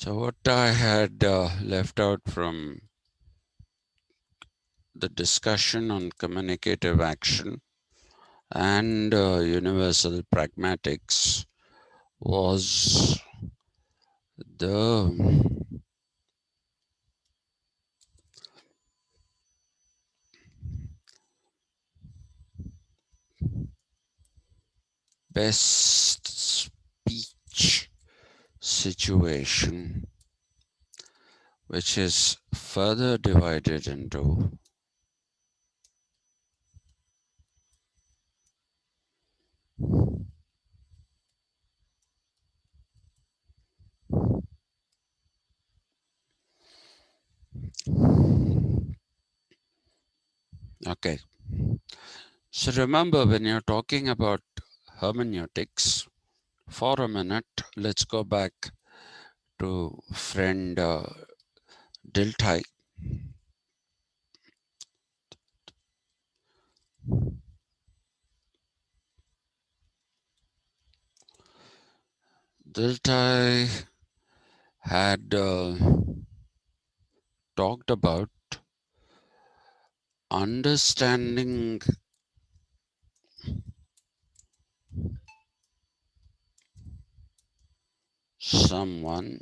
So what I had left out from the discussion on communicative action and universal pragmatics was the best speech situation, which is further divided into okay. So remember, when you're talking about hermeneutics, for a minute, let's go back to friend Dilthey. Dilthey had talked about understanding someone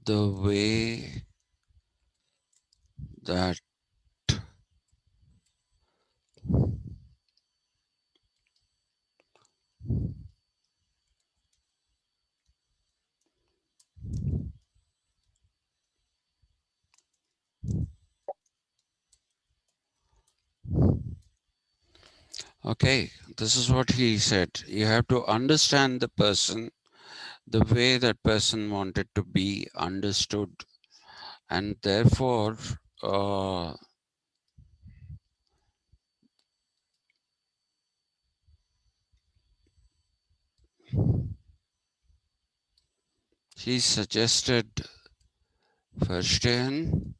the way that okay, this is what he said. You have to understand the person the way that person wanted to be understood, and therefore he suggested verstehen,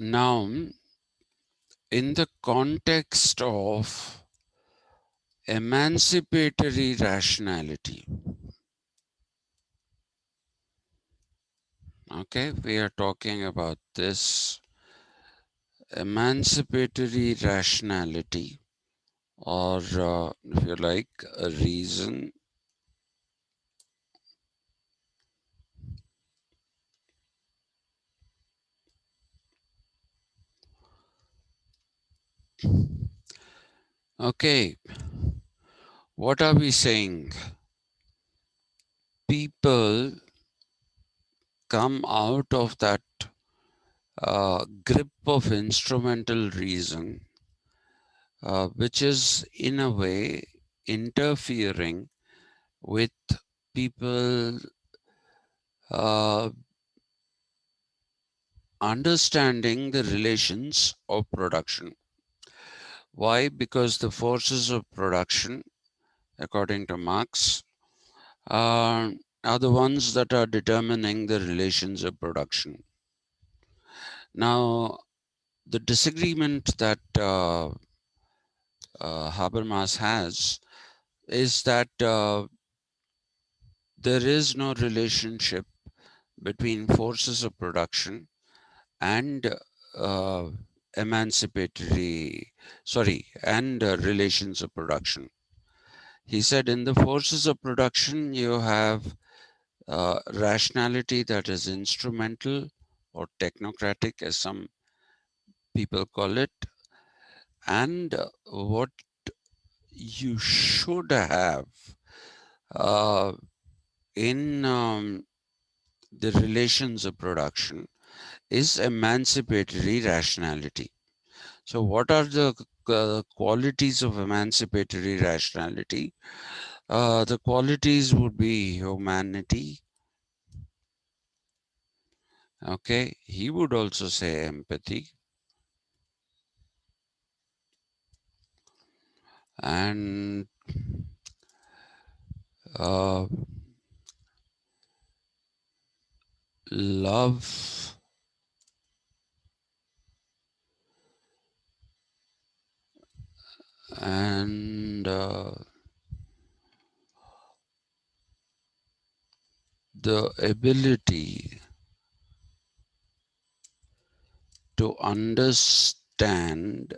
now in the context of emancipatory rationality. Okay, we are talking about this emancipatory rationality, or if you like, a reason okay. What are we saying? People come out of that grip of instrumental reason, which is in a way interfering with people understanding the relations of production. Why? Because the forces of production, according to Marx, are the ones that are determining the relations of production. Now, the disagreement that Habermas has is that there is no relationship between forces of production and uh, relations of production. He said in the forces of production, you have rationality that is instrumental or technocratic, as some people call it, and what you should have uh, in the relations of production is emancipatory rationality. So what are the qualities of emancipatory rationality? The qualities would be humanity, Okay, he would also say empathy. And uh, love and the ability to understand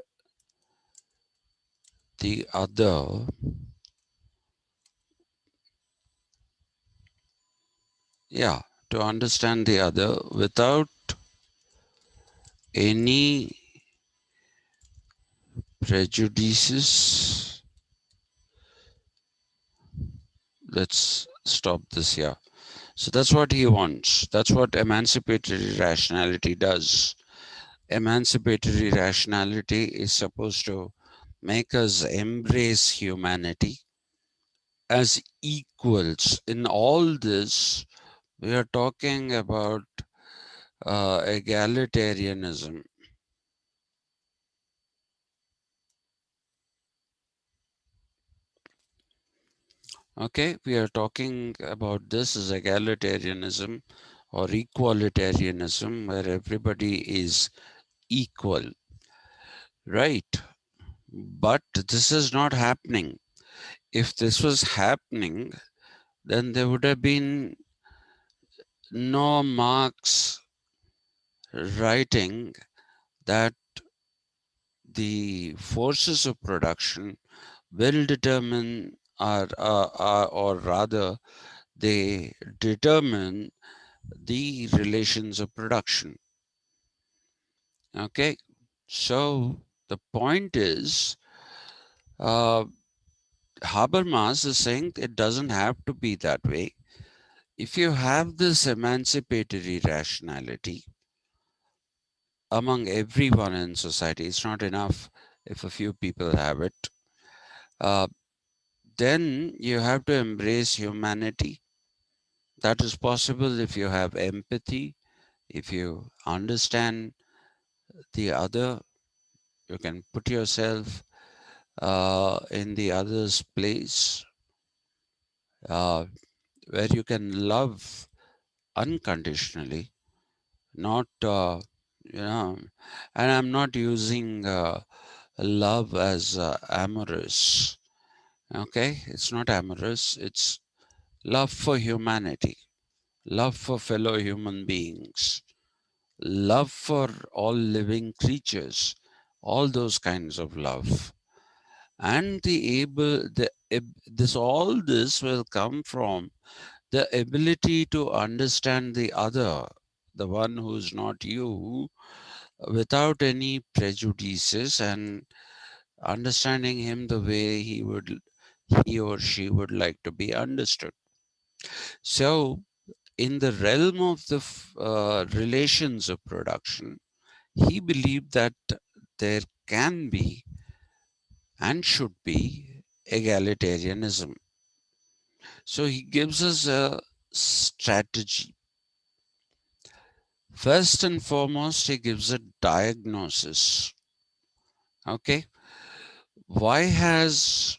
the other, yeah, to understand the other without any prejudices. Let's stop this here. So that's what he wants. That's what emancipatory rationality does. Emancipatory rationality is supposed to make us embrace humanity as equals. In all this, we are talking about egalitarianism. Okay, we are talking about this as egalitarianism or equalitarianism, where everybody is equal, right? But this is not happening. If this was happening, then there would have been no Marx writing that the forces of production will determine, or rather, they determine the relations of production. Okay, so the point is, uh, Habermas is saying it doesn't have to be that way. If you have this emancipatory rationality among everyone in society, it's not enough if a few people have it. Uh, then you have to embrace humanity. That is possible if you have empathy, if you understand the other, you can put yourself in the other's place, uh, where you can love unconditionally, not, and I'm not using love as amorous. Okay, it's not amorous, it's love for humanity, love for fellow human beings, love for all living creatures, all those kinds of love. And this, all this will come from the ability to understand the other, the one who's not you, without any prejudices, and understanding him the way he or she would like to be understood. So in the realm of the relations of production, he believed that there can be and should be egalitarianism. So he gives us a strategy. First and foremost, he gives a diagnosis. Okay, why has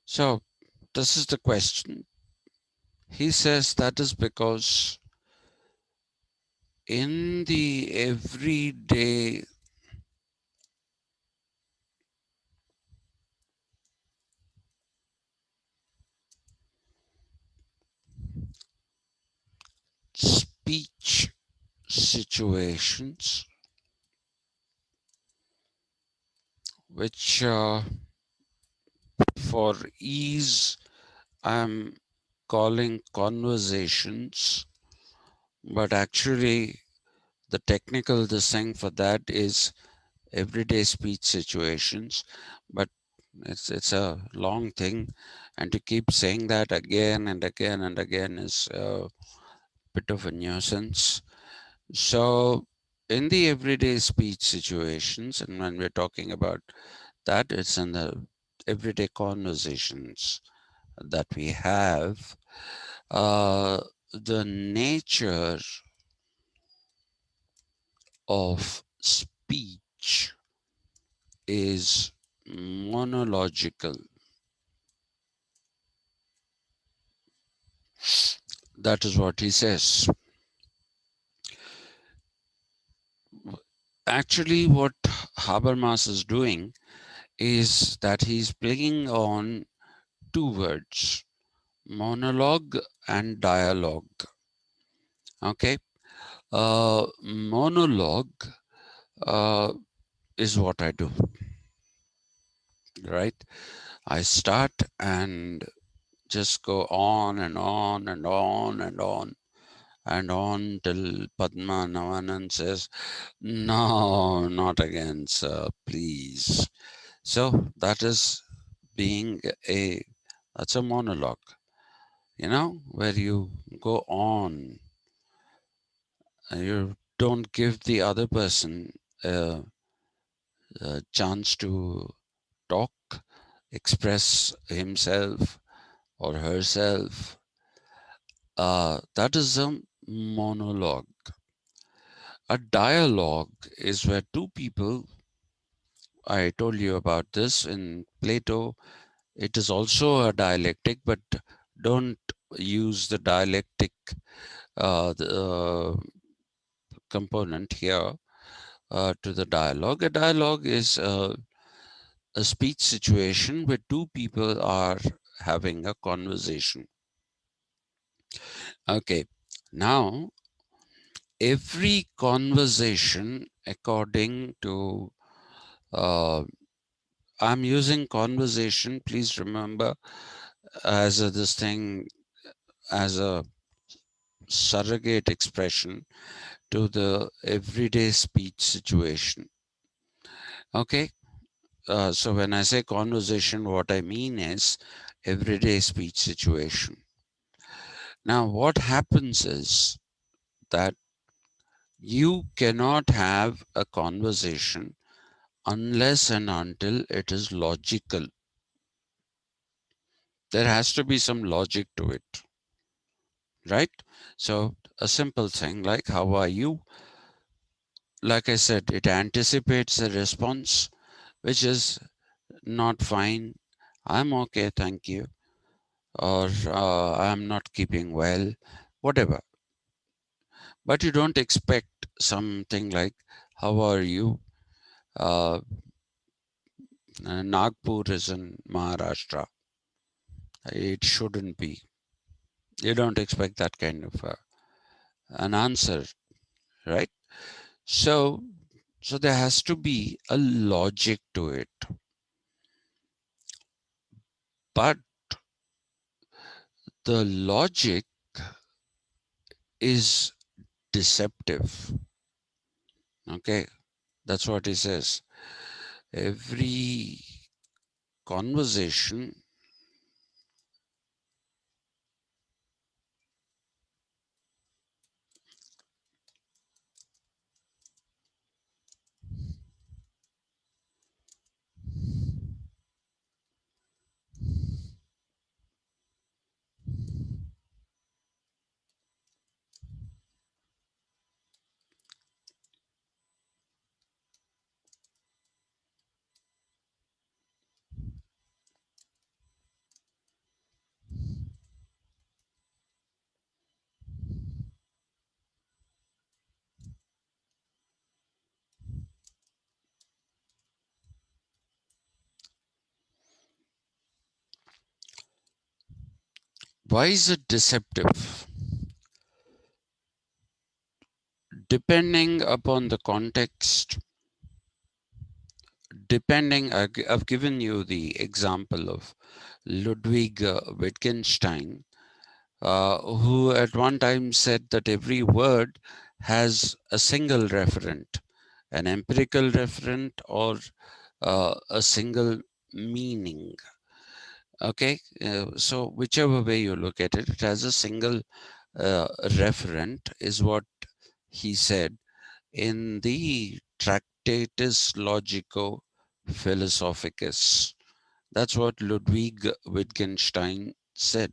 so this is the question. He says that is because in the everyday speech situations, which for ease I'm calling conversations, but actually the technical this thing for that is everyday speech situations, but it's a long thing, and to keep saying that again and again and again is a bit of a nuisance. So in the everyday speech situations, and when we're talking about that, it's in the everyday conversations that we have. The nature of speech is monological. That is what he says. Actually, what Habermas is doing is that he's playing on two words, monologue and dialogue. Okay. Monologue uh, is what I do, right? I start and just go on and on and on and on and on till Padma Navanan says, "No, not again, sir, please." So that is being that's a monologue, where you go on, you don't give the other person a chance to talk, express himself or herself. That is a monologue. A dialogue is where two people, I told you about this in Plato, it is also a dialectic, but don't use the dialectic component here to the dialogue. A dialogue is a speech situation where two people are having a conversation. Okay, now every conversation, according to I'm using conversation, please remember, as this thing, as a surrogate expression to the everyday speech situation. Okay, so when I say conversation, what I mean is everyday speech situation. Now, what happens is that you cannot have a conversation unless and until it is logical. There has to be some logic to it, right? So a simple thing like, how are you? Like I said, it anticipates a response, which is not fine. I'm okay, thank you. Or I'm not keeping well, whatever. But you don't expect something like, how are you? Uh, Nagpur is in Maharashtra. It shouldn't be. You don't expect that kind of an answer, right? So, so there has to be a logic to it. But the logic is deceptive. Okay, that's what he says. Every conversation Why is it deceptive? Depending upon the context, I've given you the example of Ludwig Wittgenstein, who at one time said that every word has a single referent, an empirical referent, or a single meaning. Okay, so whichever way you look at it, it has a single referent, is what he said in the Tractatus Logico Philosophicus. That's what Ludwig Wittgenstein said.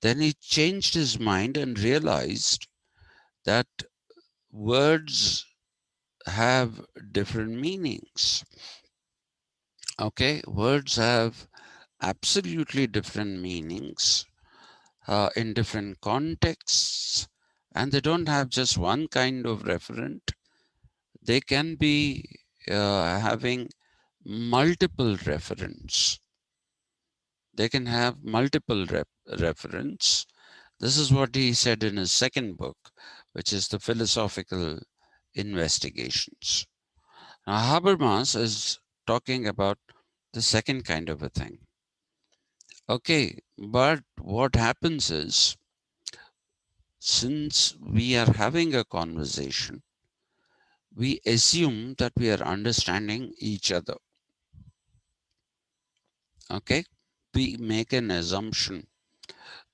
Then he changed his mind and realized that words have different meanings. Okay, words have absolutely different meanings in different contexts, and they don't have just one kind of referent. They can be having multiple referents. They can have multiple reference. This is what he said in his second book, which is the Philosophical Investigations. Now, Habermas is talking about the second kind of a thing. Okay, but what happens is, since we are having a conversation, we assume that we are understanding each other. Okay, we make an assumption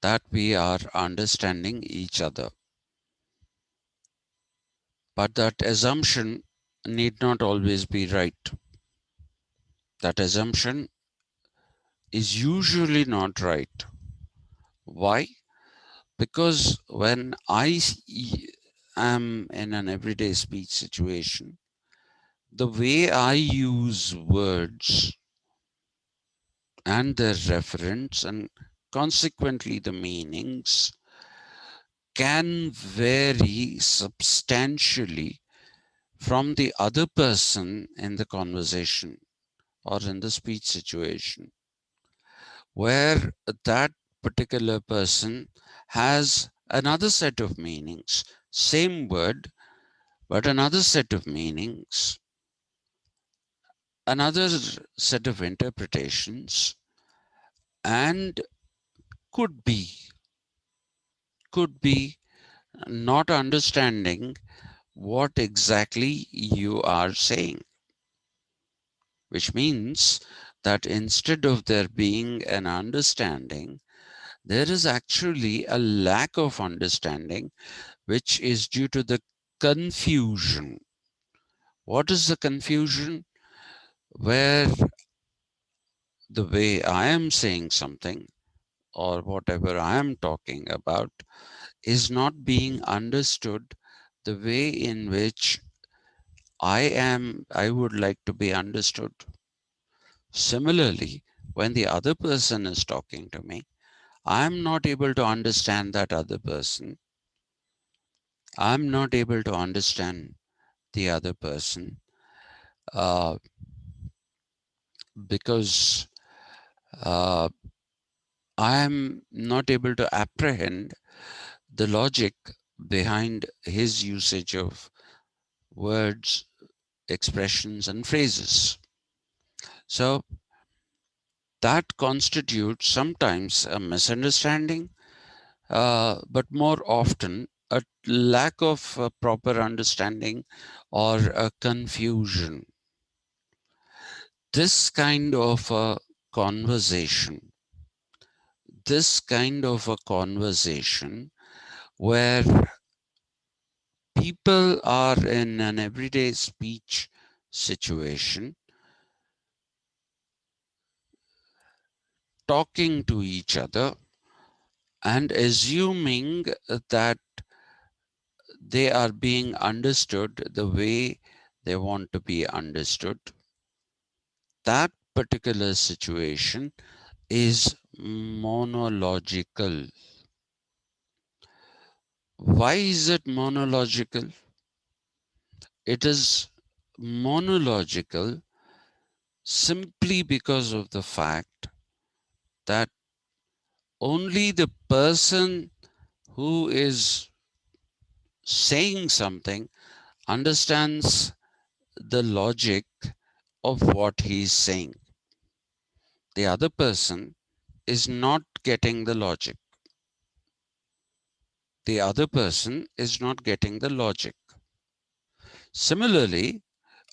that we are understanding each other. But that assumption need not always be right. That assumption is usually not right. Why? Because when I am in an everyday speech situation, the way I use words and their reference and consequently the meanings can vary substantially from the other person in the conversation or in the speech situation, where that particular person has another set of meanings, same word, but another set of meanings, another set of interpretations, and could be, could be not understanding what exactly you are saying, which means that instead of there being an understanding, there is actually a lack of understanding, which is due to the confusion. What is the confusion? Where the way I am saying something or whatever I am talking about is not being understood the way in which I would like to be understood. Similarly, when the other person is talking to me, I'm not able to understand that other person. I'm not able to understand the other person uh, because uh, I'm not able to apprehend the logic behind his usage of words, expressions, and phrases. So that constitutes sometimes a misunderstanding, but more often a lack of proper understanding or a confusion. This kind of a conversation, this kind of a conversation where people are in an everyday speech situation, talking to each other and assuming that they are being understood the way they want to be understood. That particular situation is monological. Why is it monological? It is monological simply because of the fact that only the person who is saying something understands the logic of what he's saying. The other person is not getting the logic. the other person is not getting the logic. Similarly,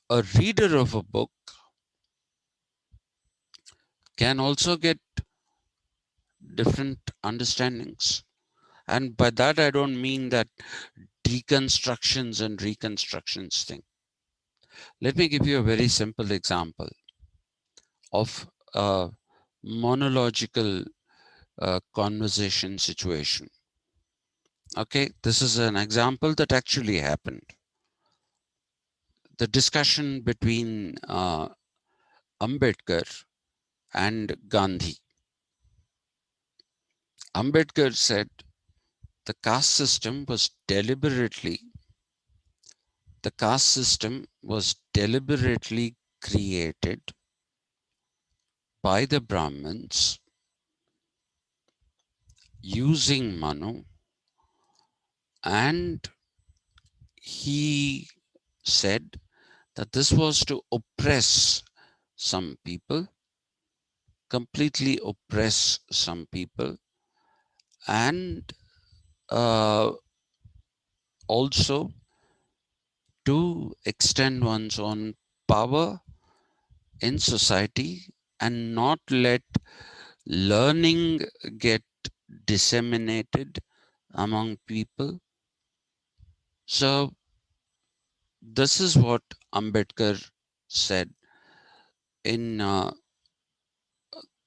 a reader of a book can also get different understandings. And by that, I don't mean that deconstructions and reconstructions thing. Let me give you a very simple example of a monological conversation situation. Okay, this is an example that actually happened. The discussion between Ambedkar and Gandhi. Ambedkar said the caste system was deliberately created by the Brahmins using Manu, and he said that this was to oppress some people, completely oppress some people, and uh, also to extend one's own power in society and not let learning get disseminated among people. So, this is what Ambedkar said in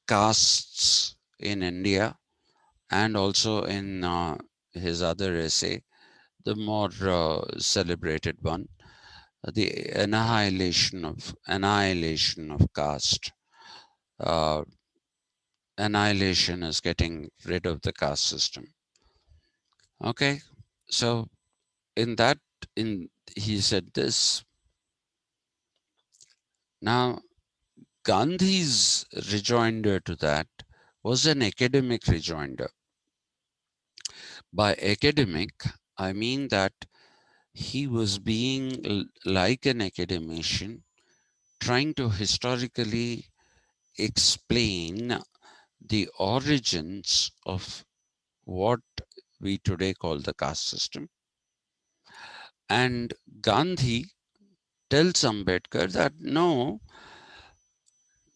castes in India, and also in his other essay, the more celebrated one, the annihilation of caste. Uh, Annihilation is getting rid of the caste system. Okay, so in that, in he said this. Now, Gandhi's rejoinder to that was an academic rejoinder. By academic, I mean that he was being like an academician, trying to historically explain the origins of what we today call the caste system. And Gandhi tells Ambedkar that no,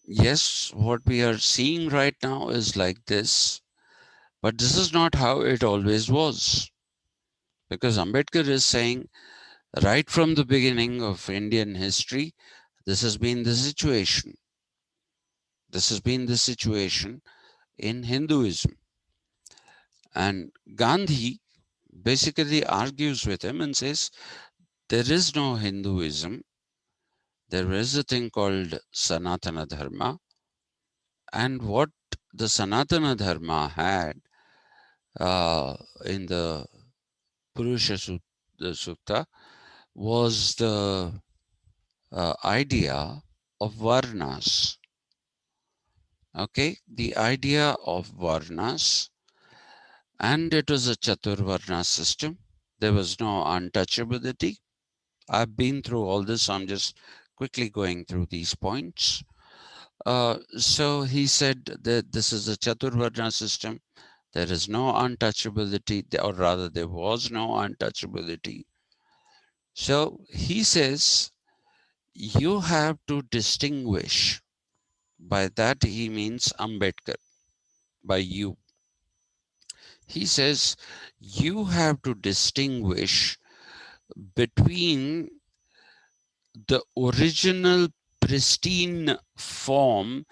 yes, what we are seeing right now is like this, but this is not how it always was. Because Ambedkar is saying right from the beginning of Indian history, this has been the situation. This has been the situation in Hinduism. And Gandhi basically argues with him and says, there is no Hinduism. There is a thing called Sanatana Dharma. And what the Sanatana Dharma had in the Purusha Sukta was the idea of Varnas. Okay, the idea of Varnas, and it was a Chaturvarna system. There was no untouchability. I've been through all this, so I'm just quickly going through these points. So he said that this is a Chaturvarna system. There is no untouchability, or rather, there was no untouchability. So he says you have to distinguish. By that, he means Ambedkar, by you. He says you have to distinguish between the original pristine form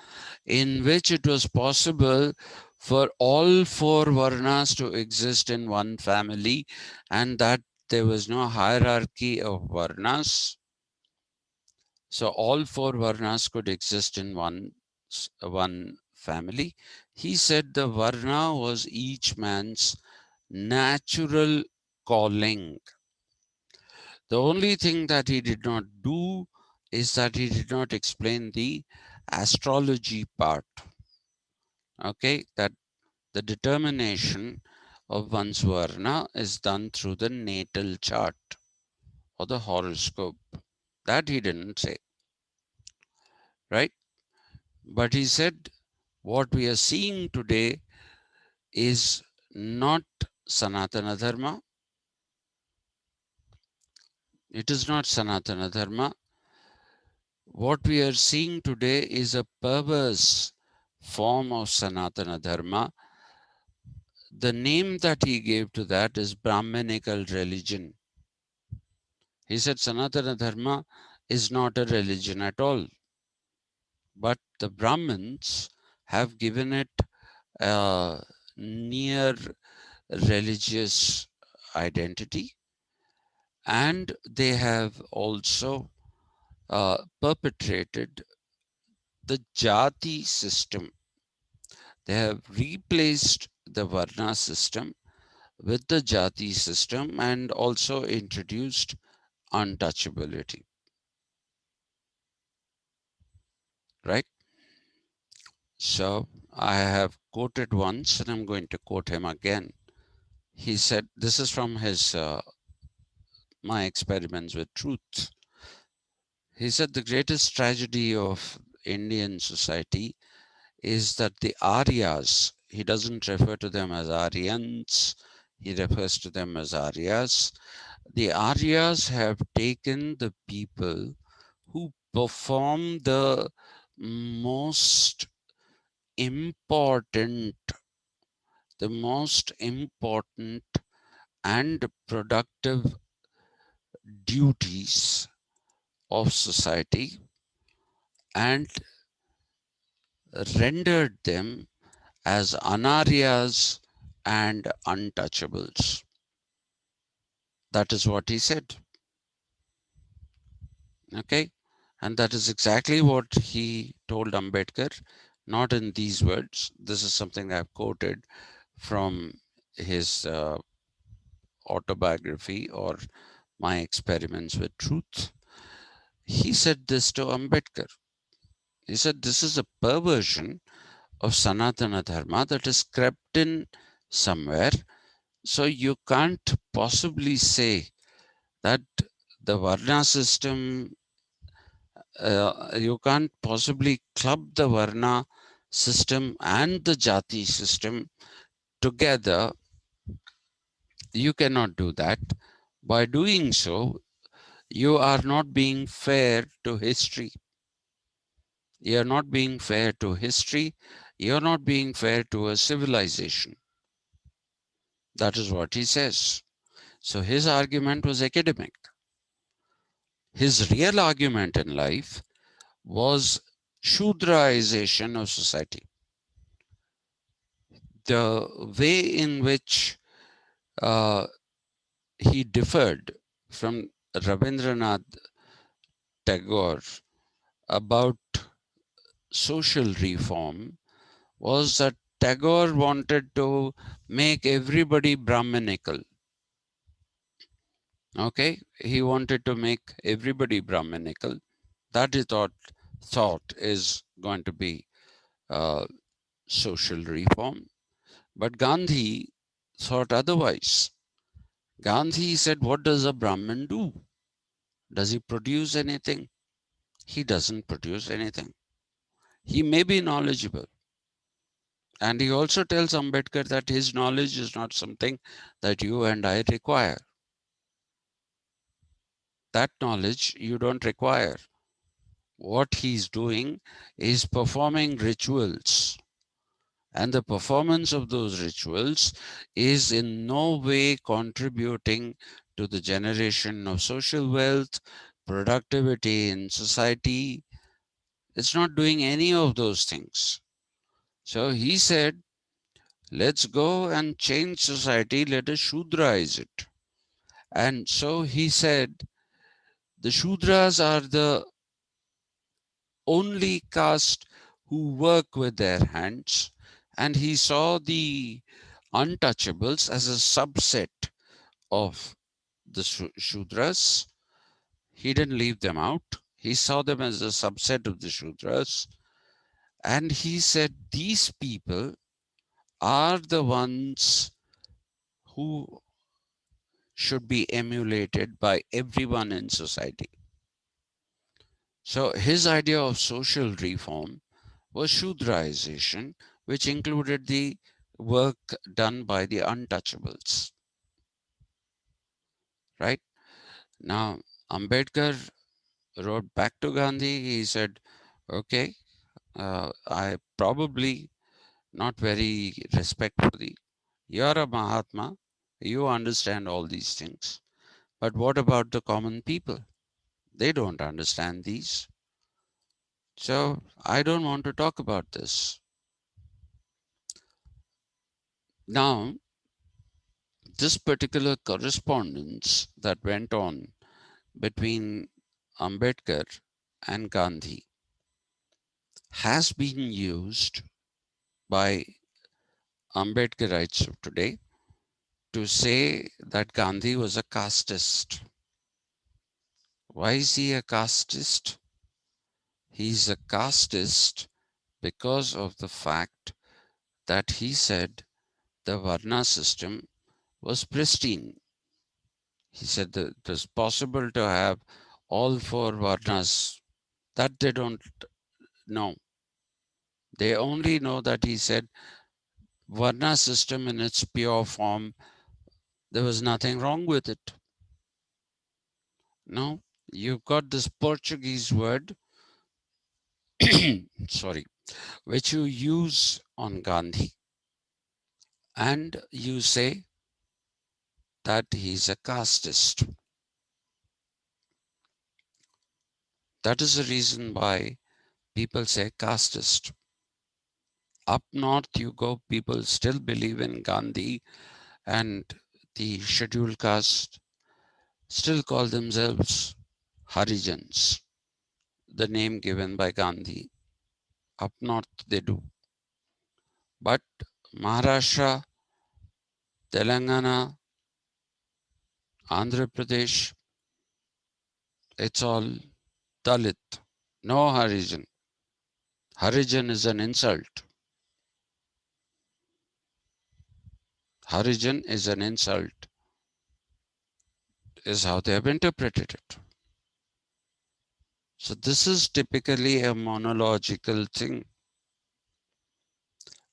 in which it was possible for all four varnas to exist in one family, and that there was no hierarchy of varnas. So all four varnas could exist in one family. He said the varna was each man's natural calling. The only thing that he did not do is that he did not explain the astrology part. Okay, that the determination of one's varna is done through the natal chart or the horoscope. That he didn't say, right? But he said what we are seeing today is not Sanatana Dharma. It is not Sanatana Dharma. What we are seeing today is a perverse form of Sanatana Dharma. The name that he gave to that is Brahmanical religion. He said Sanatana Dharma is not a religion at all, but the Brahmins have given it a near religious identity, and they have also perpetrated the jati system. They have replaced the varna system with the jati system and also introduced untouchability, right? So I have quoted once and I'm going to quote him again. He said, this is from his My Experiments with Truth. He said the greatest tragedy of Indian society is that the Aryas, he doesn't refer to them as Aryans, he refers to them as Aryas. The Aryas have taken the people who perform the most important, the most important and productive duties of society and rendered them as Anaryas and untouchables. That is what he said. Okay. And that is exactly what he told Ambedkar, not in these words. This is something I've quoted from his autobiography or My Experiments with Truth. He said this to Ambedkar. He said, this is a perversion of Sanatana Dharma that is crept in somewhere. So you can't possibly say that the Varna system, you can't possibly club the Varna system and the Jati system together. You cannot do that. By doing so, you are not being fair to history. You're not being fair to history. You're not being fair to a civilization. That is what he says. So his argument was academic. His real argument in life was Shudraization of society. The way in which uh, he differed from Rabindranath Tagore about social reform was that Tagore wanted to make everybody Brahmanical. Okay, he wanted to make everybody Brahmanical. That he thought is going to be social reform. But Gandhi thought otherwise. Gandhi said, what does a Brahmin do? Does he produce anything? He doesn't produce anything. He may be knowledgeable. And he also tells Ambedkar that his knowledge is not something that you and I require. That knowledge you don't require. What he's doing is performing rituals. And the performance of those rituals is in no way contributing to the generation of social wealth, productivity in society. It's not doing any of those things. So he said, let's go and change society, let us Shudraize it. And so he said, the Shudras are the only caste who work with their hands. And he saw the untouchables as a subset of the Shudras. He didn't leave them out. He saw them as a subset of the Shudras. And he said, these people are the ones who should be emulated by everyone in society. So his idea of social reform was Shudraization, which included the work done by the untouchables, right? Now, Ambedkar wrote back to Gandhi. He said, okay, I probably not very respectfully, you're a Mahatma, you understand all these things. But what about the common people? They don't understand these. So I don't want to talk about this. Now, this particular correspondence that went on between Ambedkar and Gandhi has been used by Ambedkarites of today to say that Gandhi was a casteist. Why is he a casteist? He's a casteist because of the fact that he said the Varna system was pristine. He said that it was possible to have all four Varnas. That they don't know. They only know that he said Varna system in its pure form, there was nothing wrong with it. No, you've got this Portuguese word, sorry, which you use on Gandhi, and you say that he's a casteist. That is the reason why people say casteist. Up north, you go, people still believe in Gandhi, and the scheduled caste still call themselves Harijans, the name given by Gandhi. Up north, they do. But Maharashtra, Telangana, Andhra Pradesh, it's all Dalit. No Harijan. Harijan is an insult. Harijan is an insult, is how they have interpreted it. So this is typically a monological thing.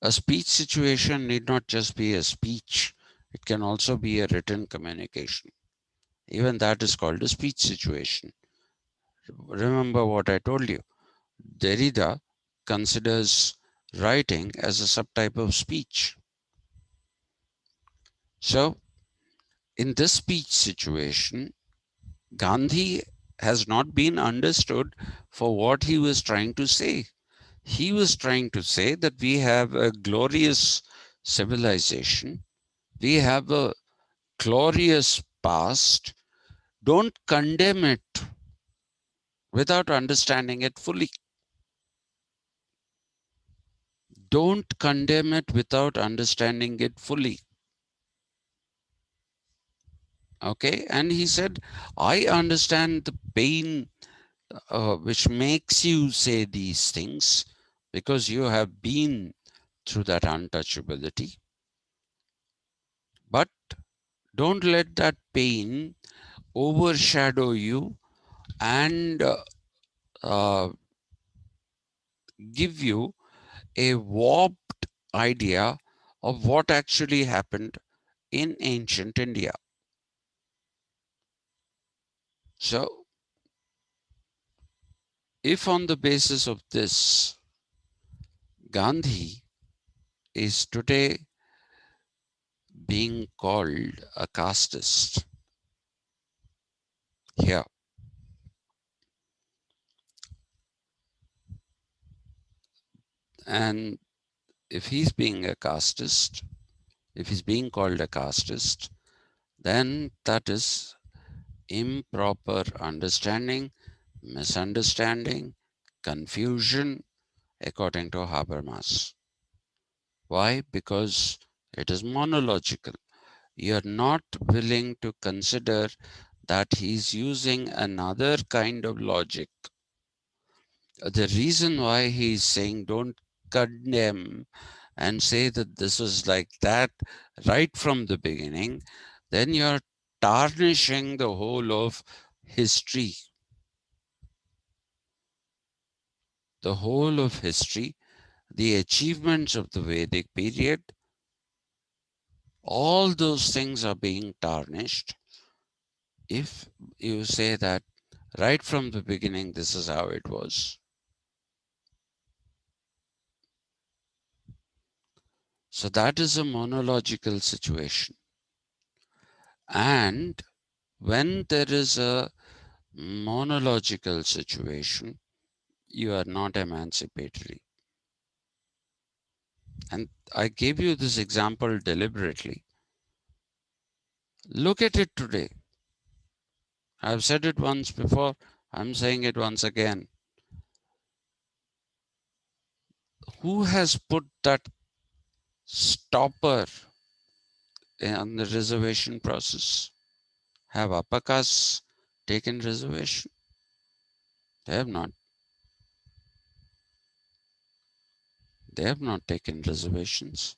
A speech situation need not just be a speech. It can also be a written communication. Even that is called a speech situation. Remember what I told you. Derrida considers writing as a subtype of speech. So in this speech situation, Gandhi has not been understood for what he was trying to say. He was trying to say that we have a glorious civilization, we have a glorious past. Don't condemn it without understanding it fully. Don't condemn it without understanding it fully. Okay, and he said, I understand the pain which makes you say these things because you have been through that untouchability. But don't let that pain overshadow you and uh, give you a warped idea of what actually happened in ancient India. So, if on the basis of this, Gandhi is today being called a casteist here, and if he's being a casteist, if he's being called a casteist, then that is improper understanding, misunderstanding, confusion, according to Habermas. Why? Because it is monological. You're not willing to consider that he's using another kind of logic. The reason why he's saying don't condemn and say that this is like that right from the beginning, then you're tarnishing the whole of history. The whole of history, the achievements of the Vedic period, All those things are being tarnished if you say that right from the beginning, this is how it was. So that is a monological situation. And when there is a monological situation, you are not emancipatory. And I gave you this example deliberately. Look at it today. I've said it once before, I'm saying it once again. Who has put that stopper on the reservation process? Have Apakas taken reservation? They have not. They have not taken reservations.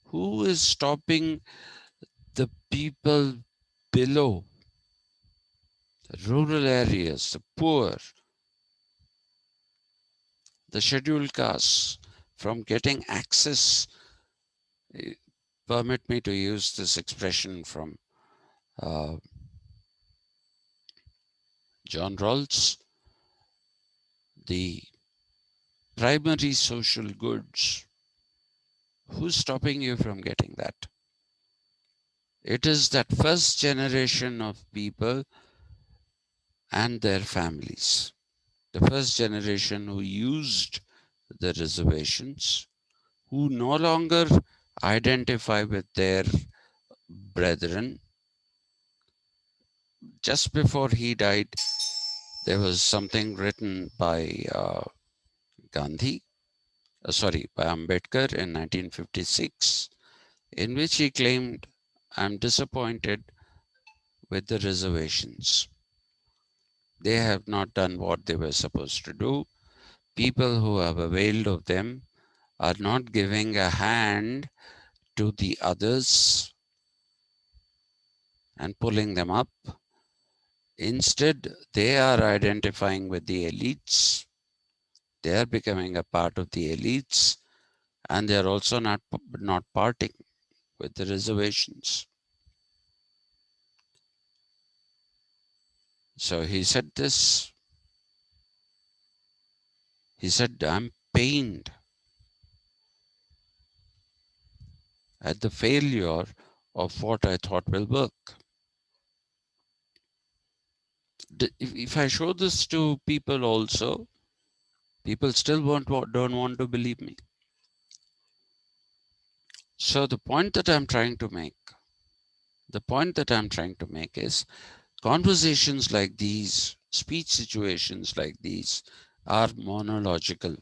Who is stopping the people below, the rural areas, the poor, the scheduled castes from getting access? Permit me to use this expression from uh, John Rawls, the primary social goods. Who's stopping you from getting that? It is that first generation of people and their families. The first generation who used the reservations, who no longer identify with their brethren. Just before he died, there was something written by Gandhi, by Ambedkar in 1956, in which he claimed, I'm disappointed with the reservations. They have not done what they were supposed to do. People who have availed of them are not giving a hand to the others and pulling them up. Instead, they are identifying with the elites. They are becoming a part of the elites, and they are also not parting with the reservations. So he said this. He said, I'm pained at the failure of what I thought will work. If I show this to people also, people still don't want to believe me. So the point that I'm trying to make, is conversations like these, speech situations like these are monological.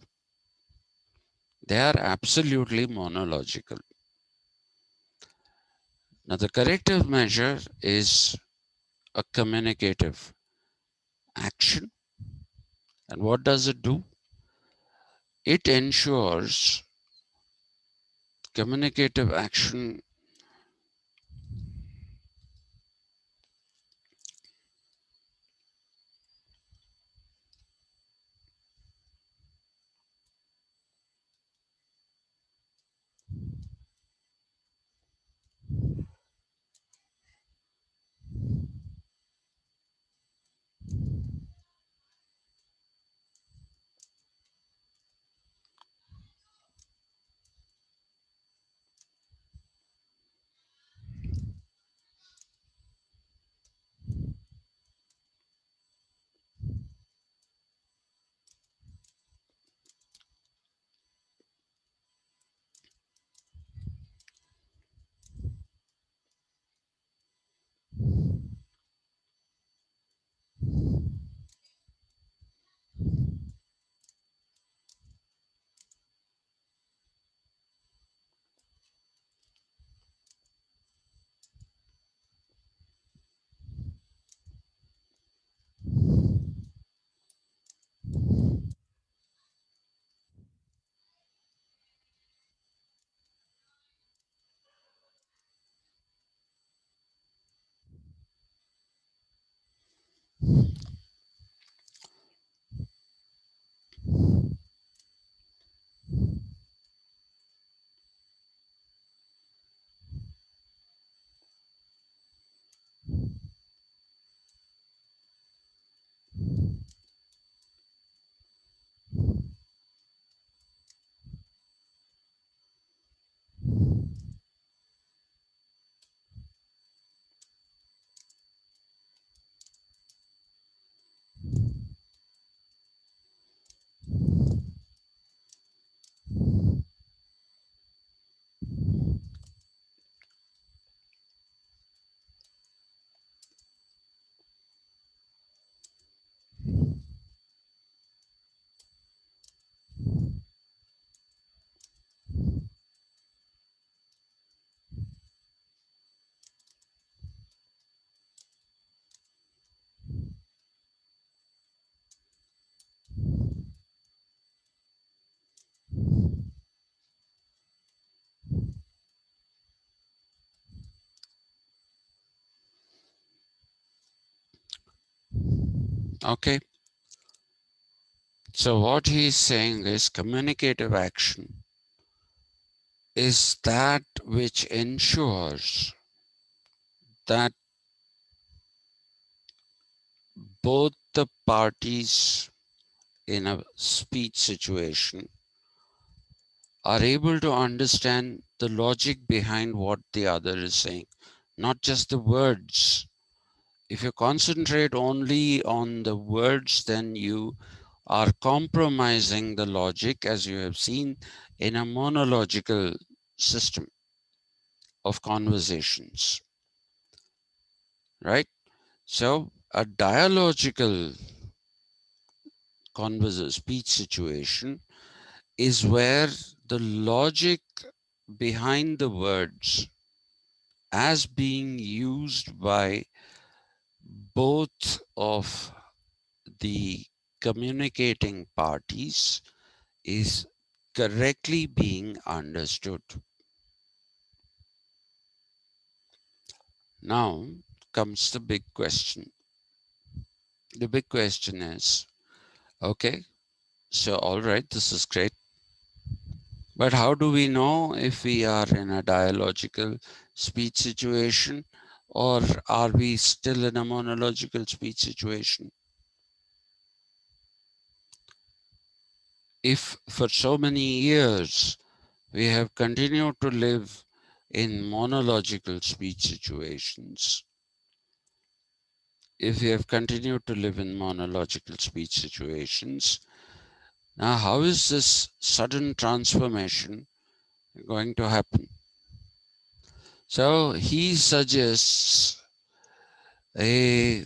They are absolutely monological. Now the corrective measure is a communicative action. And what does it do? It ensures communicative action Okay. So what he's saying is communicative action is that which ensures that both the parties in a speech situation are able to understand the logic behind what the other is saying, not just the words. If you concentrate only on the words, then you are compromising the logic, as you have seen in a monological system of conversations, right? So a dialogical speech situation is where the logic behind the words as being used by both of the communicating parties is correctly being understood. Now comes the big question. The big question is, okay, so all right, this is great. But how do we know if we are in a dialogical speech situation or are we still in a monological speech situation? If for so many years we have continued to live in monological speech situations, if we have continued to live in monological speech situations, now how is this sudden transformation going to happen? So he suggests a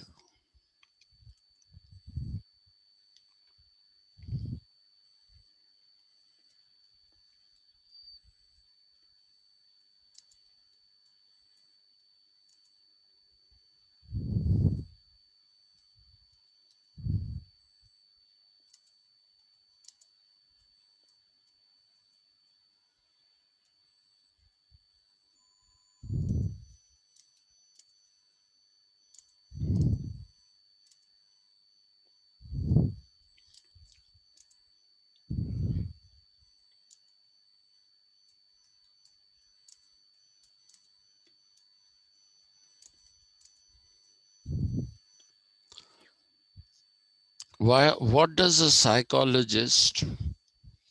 what does a psychologist,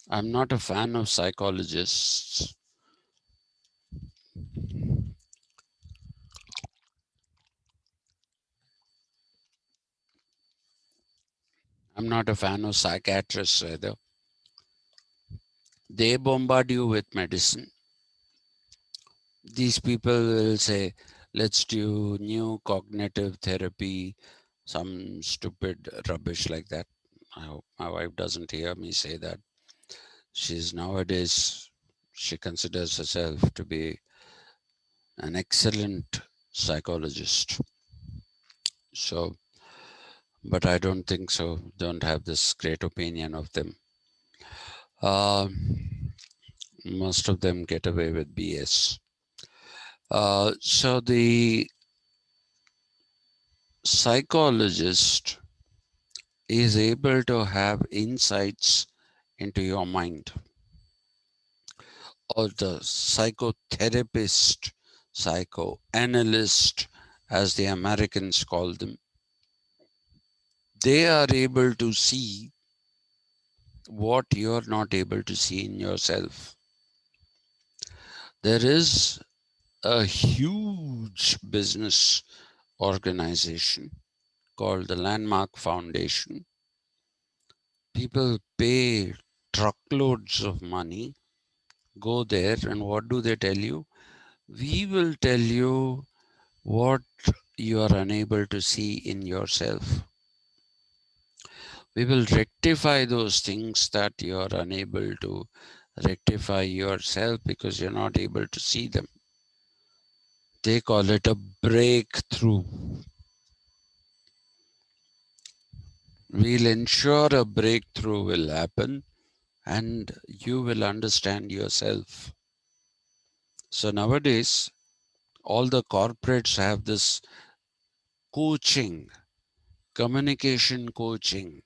I'm not a fan of psychologists. I'm not a fan of psychiatrists either. They bombard you with medicine. These people will say, let's do new cognitive therapy, some stupid rubbish like that. I hope my wife doesn't hear me say that. She's nowadays, she considers herself to be an excellent psychologist. So, but I don't think so. Don't have this great opinion of them. Most of them get away with BS. So the psychologist is able to have insights into your mind, or the psychotherapist, psychoanalyst, as the Americans call them, they are able to see what you're not able to see in yourself. There is a huge business organization called the Landmark Foundation. People pay truckloads of money, go there, and what do they tell you? We will tell you what you are unable to see in yourself. We will rectify those things that you are unable to rectify yourself because you're not able to see them. They call it a breakthrough. We'll ensure a breakthrough will happen and you will understand yourself. So nowadays, all the corporates have this coaching communication coaching,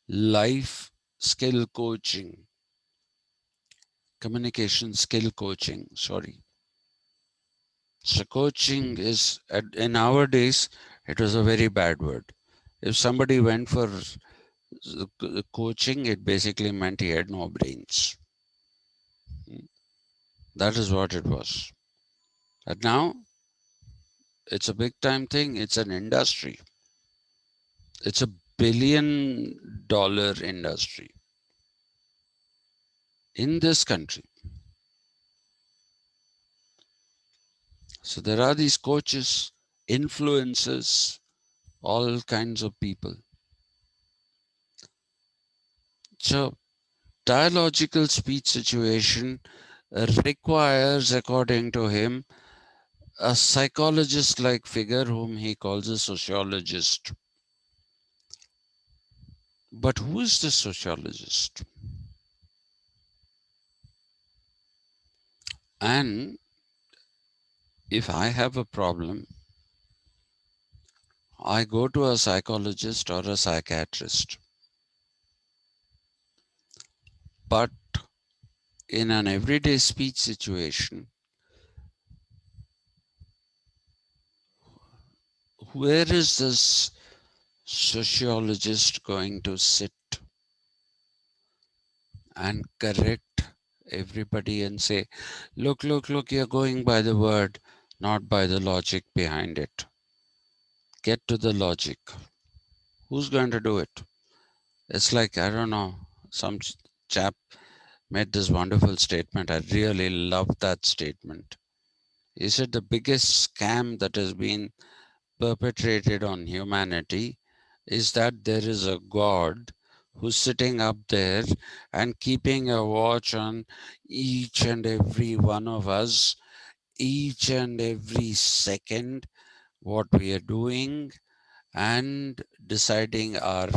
life skill coaching, communication skill coaching, sorry. So coaching is, in our days, it was a very bad word. If somebody went for coaching, it basically meant he had no brains. That is what it was. And now it's a big time thing. It's an industry. It's $1 billion industry in this country. So there are these coaches, influencers, all kinds of people. So dialogical speech situation requires, according to him, a psychologist like figure whom he calls a sociologist. But who is the sociologist? And if I have a problem, I go to a psychologist or a psychiatrist. But in an everyday speech situation, where is this sociologist going to sit and correct everybody and say, look, you're going by the word, not by the logic behind it. Get to the logic. Who's going to do it? It's like, I don't know, some chap made this wonderful statement. I really love that statement. He said the biggest scam that has been perpetrated on humanity is that there is a God who's sitting up there and keeping a watch on each and every one of us, each and every second, what we are doing, and deciding our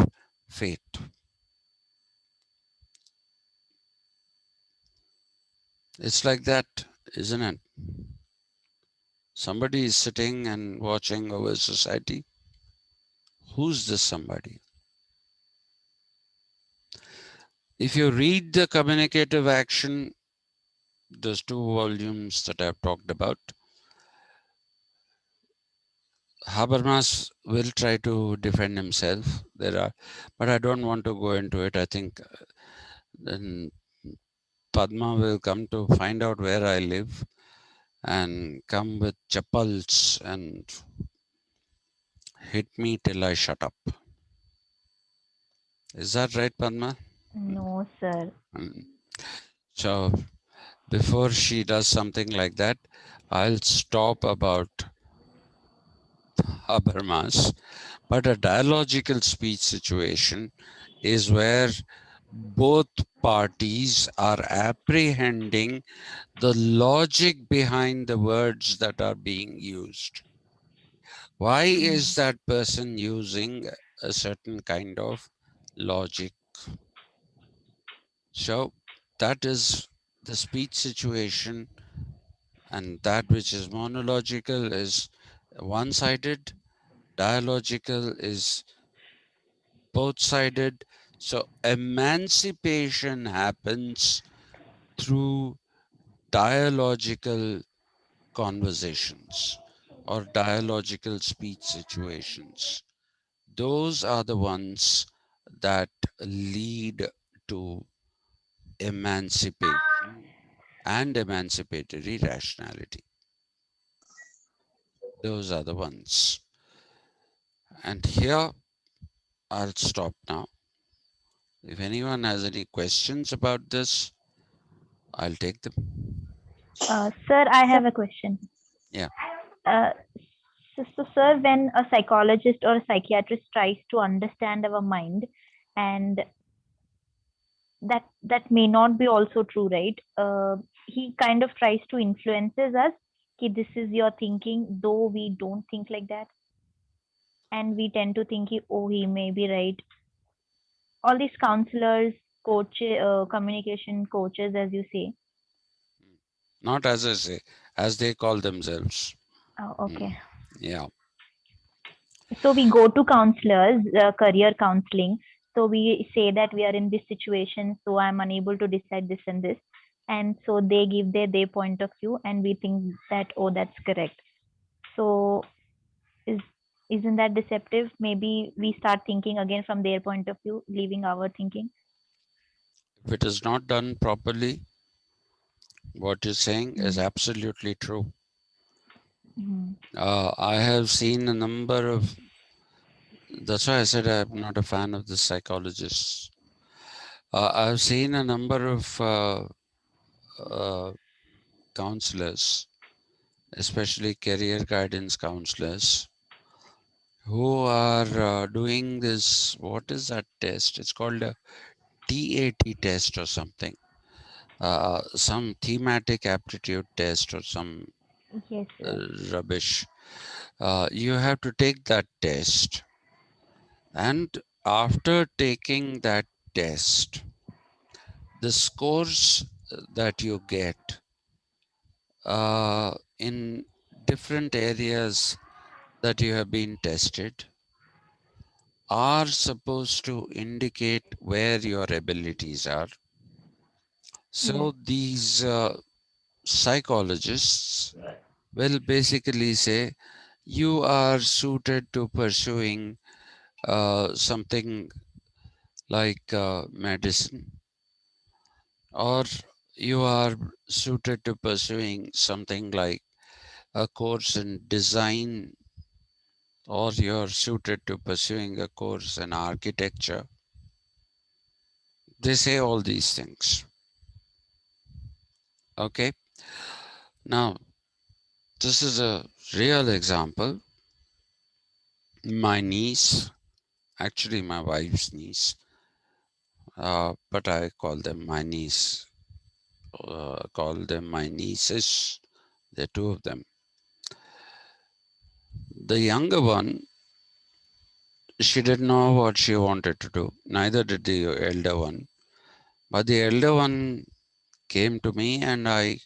fate. It's like that, isn't it? Somebody is sitting and watching over society. Who's this somebody? If you read the communicative action, those 2 volumes that I've talked about, Habermas will try to defend himself. But I don't want to go into it. I think then Padma will come to find out where I live and come with chappals and hit me till I shut up. Is that right, Padma? No, sir. Mm. So before she does something like that, I'll stop about Habermas. But a dialogical speech situation is where both parties are apprehending the logic behind the words that are being used. Why is Mm. that person using a certain kind of logic? So that is the speech situation, and that which is monological is one sided, dialogical is both sided. So emancipation happens through dialogical conversations or dialogical speech situations. Those are the ones that lead to emancipation and emancipatory rationality. Those are the ones. And here I'll stop now. If anyone has any questions about this, I'll take them. Sir, I have a question. Yeah. Uh, sir, when a psychologist or a psychiatrist tries to understand our mind, and that may not be also true, right? He kind of tries to influences us. Ki this is your thinking, though we don't think like that, and we tend to think, oh, he may be right. All these counselors, communication coaches, as you say. Not as I say, as they call themselves. Oh, Mm. okay. Yeah. So we go to counselors, career counseling. So we say that we are in this situation, so I'm unable to decide this and this. And so they give their point of view, and we think that, oh, that's correct. So is isn't that deceptive? Maybe we start thinking again from their point of view, leaving our thinking. If it is not done properly, what you're saying is Mm. absolutely true. Mm. I have seen a number of, that's why I said I'm not a fan of the psychologists. I've seen a number of uh, counselors, especially career guidance counselors, who are doing this. What is that test? It's called a TAT test or something, some thematic aptitude test or some Yes, sir. rubbish. You have to take that test, and after taking that test, the scores that you get in different areas that you have been tested are supposed to indicate where your abilities are. Yeah. So these psychologists will basically say you are suited to pursuing something like medicine, or you are suited to pursuing something like a course in design, or you're suited to pursuing a course in architecture. They say all these things. Okay. Now, this is a real example. My niece, actually my wife's niece, but I call them my niece, call them my nieces. There are two of them. The younger one, she didn't know what she wanted to do. Neither did the elder one. But the elder one came to me, and I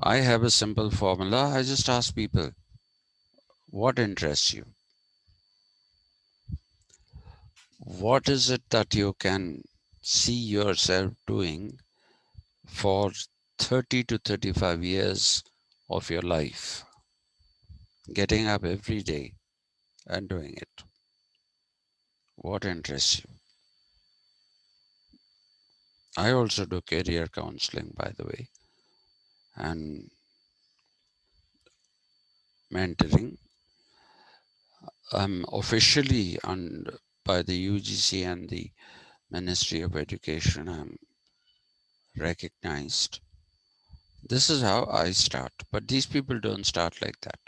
have a simple formula. I just ask people, what interests you? What is it that you can see yourself doing for 30 to 35 years of your life? Getting up every day and doing it. What interests you? I also do career counseling, by the way, and mentoring. I'm officially, and by the UGC and the Ministry of Education, I'm recognized. This is how I start, but these people don't start like that.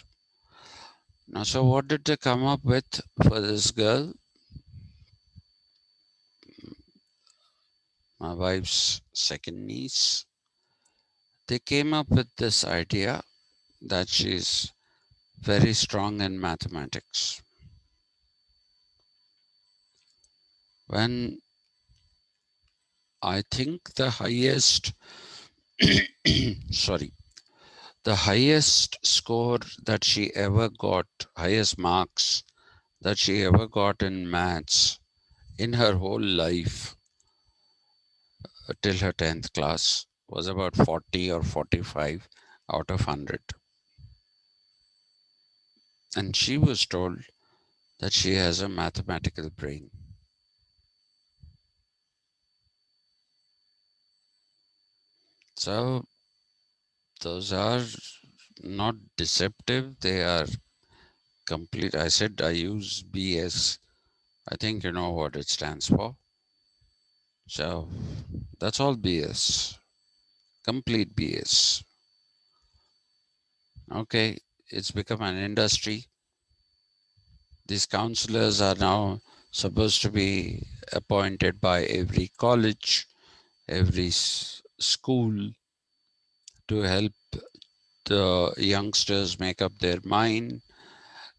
Now, so what did they come up with for this girl, my wife's second niece? They came up with this idea that she's very strong in mathematics. When I think the highest, sorry, the highest score that she ever got, highest marks that she ever got in maths in her whole life till her 10th class was about 40 or 45 out of 100. And she was told that she has a mathematical brain. So those are not deceptive, they are complete. I said I use BS. I think you know what it stands for. So that's all BS. Complete BS. Okay, it's become an industry. These counselors are now supposed to be appointed by every college, every school, to help the youngsters make up their mind.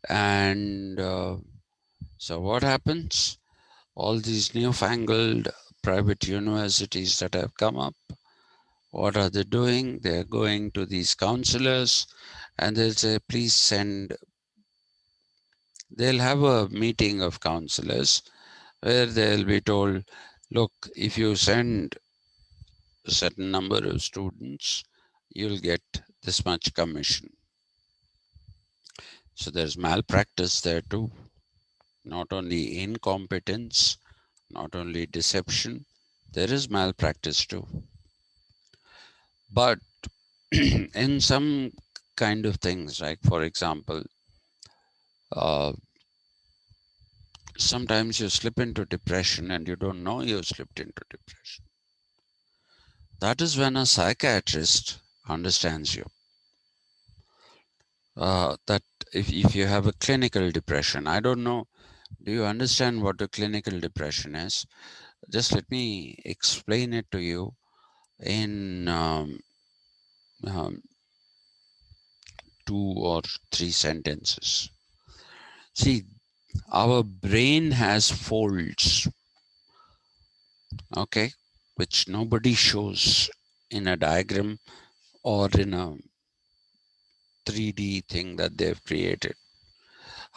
And so, what happens? All these newfangled private universities that have come up, what are they doing? They're going to these counselors and they'll say, please send They'll have a meeting of counselors where they'll be told, look, if you send a certain number of students, you'll get this much commission. So there's malpractice there too. Not only incompetence, not only deception, there is malpractice too. But in some kind of things, like for example, uh, sometimes you slip into depression and you don't know you slipped into depression. That is when a psychiatrist understands you. That if you have a clinical depression, I don't know, do you understand what a clinical depression is? Just let me explain it to you in um, two or three sentences. See, our brain has folds, okay, which nobody shows in a diagram or in a 3D thing that they've created.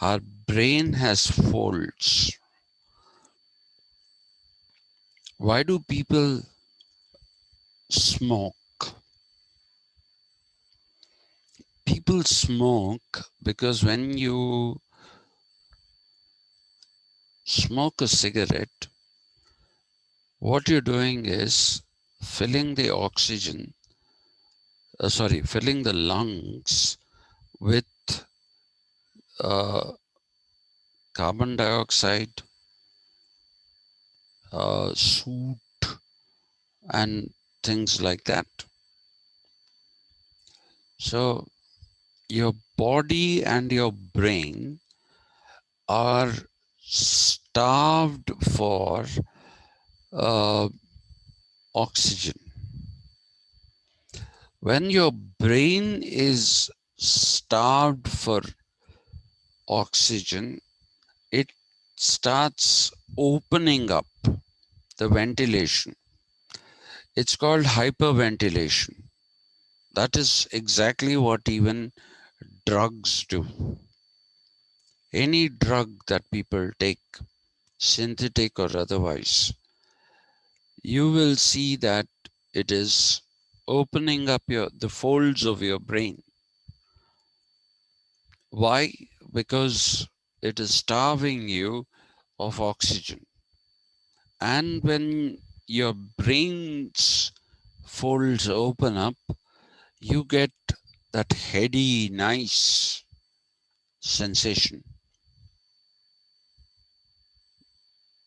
Our brain has folds. Why do people smoke? People smoke because when you smoke a cigarette, what you're doing is filling the oxygen, filling the lungs with uh, carbon dioxide, soot, and things like that. So your body and your brain are starved for uh, oxygen. When your brain is starved for oxygen, it starts opening up the ventilation. It's called hyperventilation. That is exactly what even drugs do. Any drug that people take, synthetic or otherwise, you will see that it is opening up the folds of your brain. Why? Because it is starving you of oxygen. And when your brain's folds open up, you get that heady, nice sensation.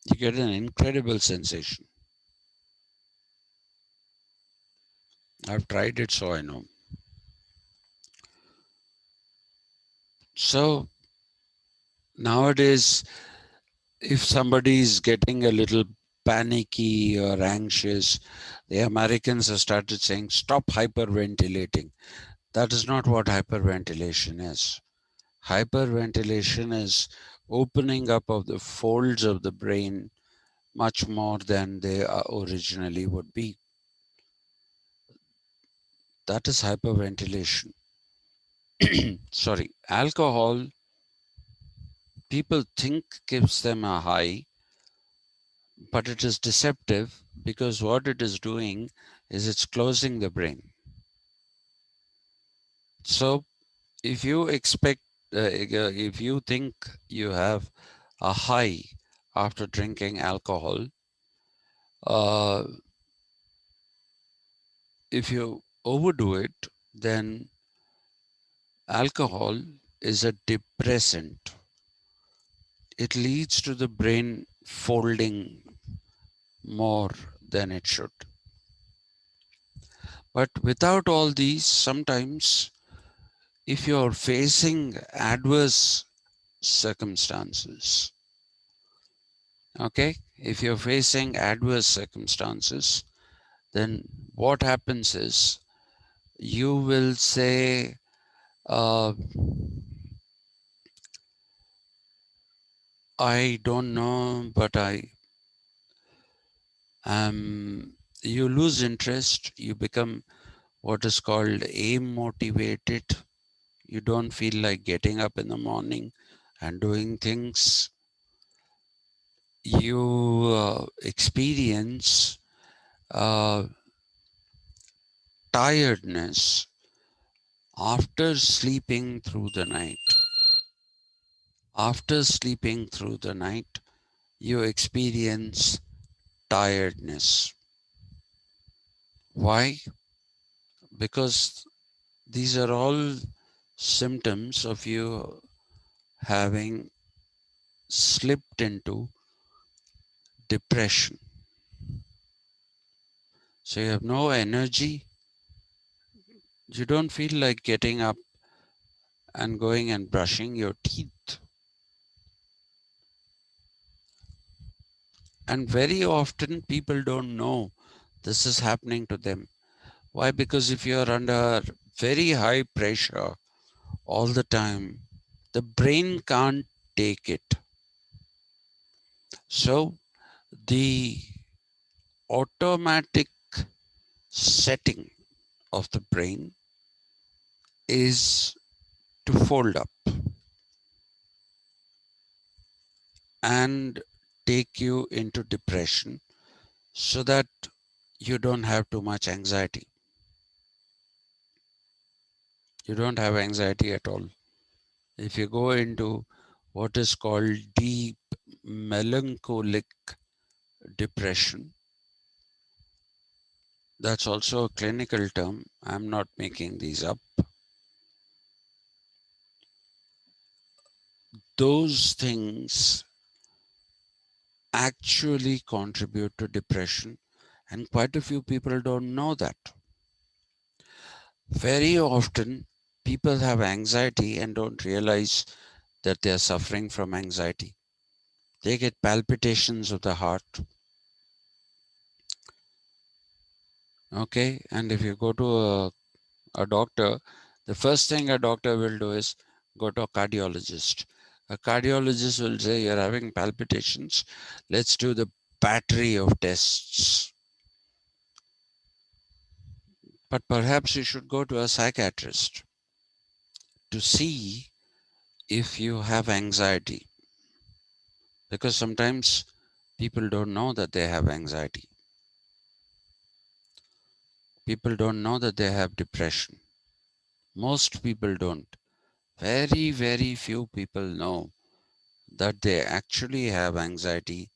You get an incredible sensation. I've tried it, so I know. So nowadays, if somebody is getting a little panicky or anxious, the Americans have started saying, stop hyperventilating. That is not what hyperventilation is. Hyperventilation is opening up of the folds of the brain much more than they originally would be. That is hyperventilation. Sorry, alcohol, people think gives them a high, but it is deceptive because what it is doing is it's closing the brain. So if you expect, if you think you have a high after drinking alcohol, uh, if you overdo it, then alcohol is a depressant. It leads to the brain folding more than it should. But without all these, sometimes if you're facing adverse circumstances, okay, if you're facing adverse circumstances, then what happens is you will say, uh, I don't know, but you lose interest, you become what is called amotivated. You don't feel like getting up in the morning and doing things, you experience uh, tiredness after sleeping through the night. After sleeping through the night, you experience tiredness. Why? Because these are all symptoms of you having slipped into depression. So you have no energy, you don't feel like getting up and going and brushing your teeth. And very often people don't know this is happening to them. Why? Because if you're under very high pressure all the time, the brain can't take it. So the automatic setting of the brain is to fold up and take you into depression so that you don't have too much anxiety. You don't have anxiety at all. If you go into what is called deep melancholic depression, that's also a clinical term. I'm not making these up. Those things actually contribute to depression, and quite a few people don't know that. Very often, people have anxiety and don't realize that they are suffering from anxiety. They get palpitations of the heart. Okay, and if you go to a doctor, the first thing a doctor will do is go to a cardiologist. A cardiologist will say, you're having palpitations. Let's do the battery of tests. But perhaps you should go to a psychiatrist to see if you have anxiety. Because sometimes people don't know that they have anxiety. People don't know that they have depression. Most people don't. Very, very few people know that they actually have anxiety,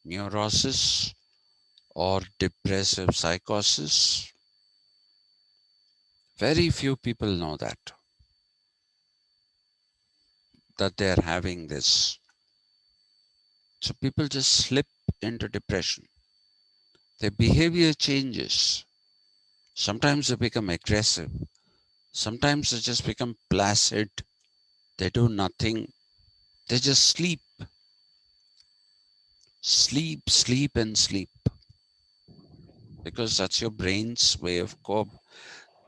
neurosis, or depressive psychosis. Very few people know that they are having this. So people just slip into depression. Their behavior changes. Sometimes they become aggressive. Sometimes they just become placid. They do nothing. They just sleep, sleep, sleep, and sleep because that's your brain's way of cope.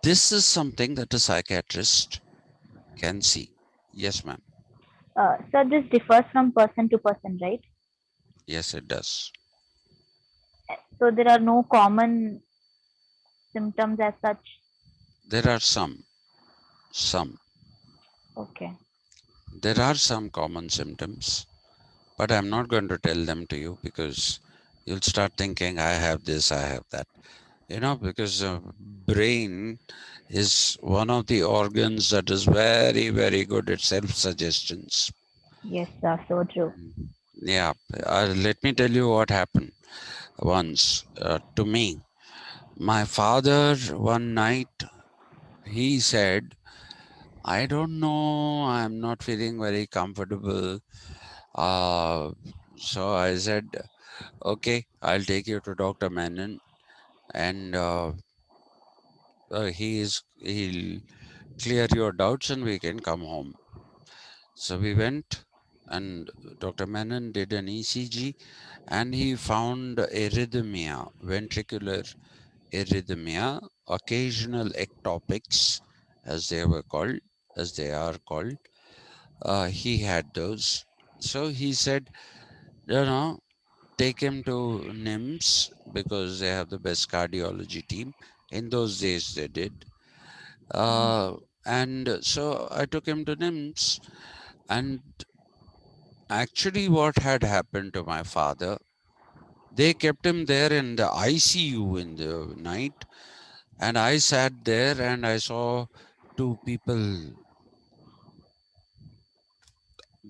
This is something that a psychiatrist can see. Yes, ma'am. So this differs from person to person, right? Yes, it does. So there are no common symptoms as such. There are some. Okay. There are some common symptoms, but I'm not going to tell them to you because you'll start thinking, I have this, I have that. Because brain is one of the organs that is very, very good at self-suggestions. Yes, sir. So true. Yeah, let me tell you what happened once to me. My father, one night, he said, I don't know, I'm not feeling very comfortable. Uh, so I said, okay, I'll take you to Dr. Menon, and he'll clear your doubts and we can come home. So we went, and Dr. Menon did an ECG, and he found arrhythmia, ventricular arrhythmia, occasional ectopics, as they were called, as they are called. He had those. So he said, you know, take him to NIMS because they have the best cardiology team. In those days, they did. Mhm. Uh, and so I took him to NIMS, and Actually, what had happened to my father, they kept him there in the ICU in the night, and I sat there and I saw two people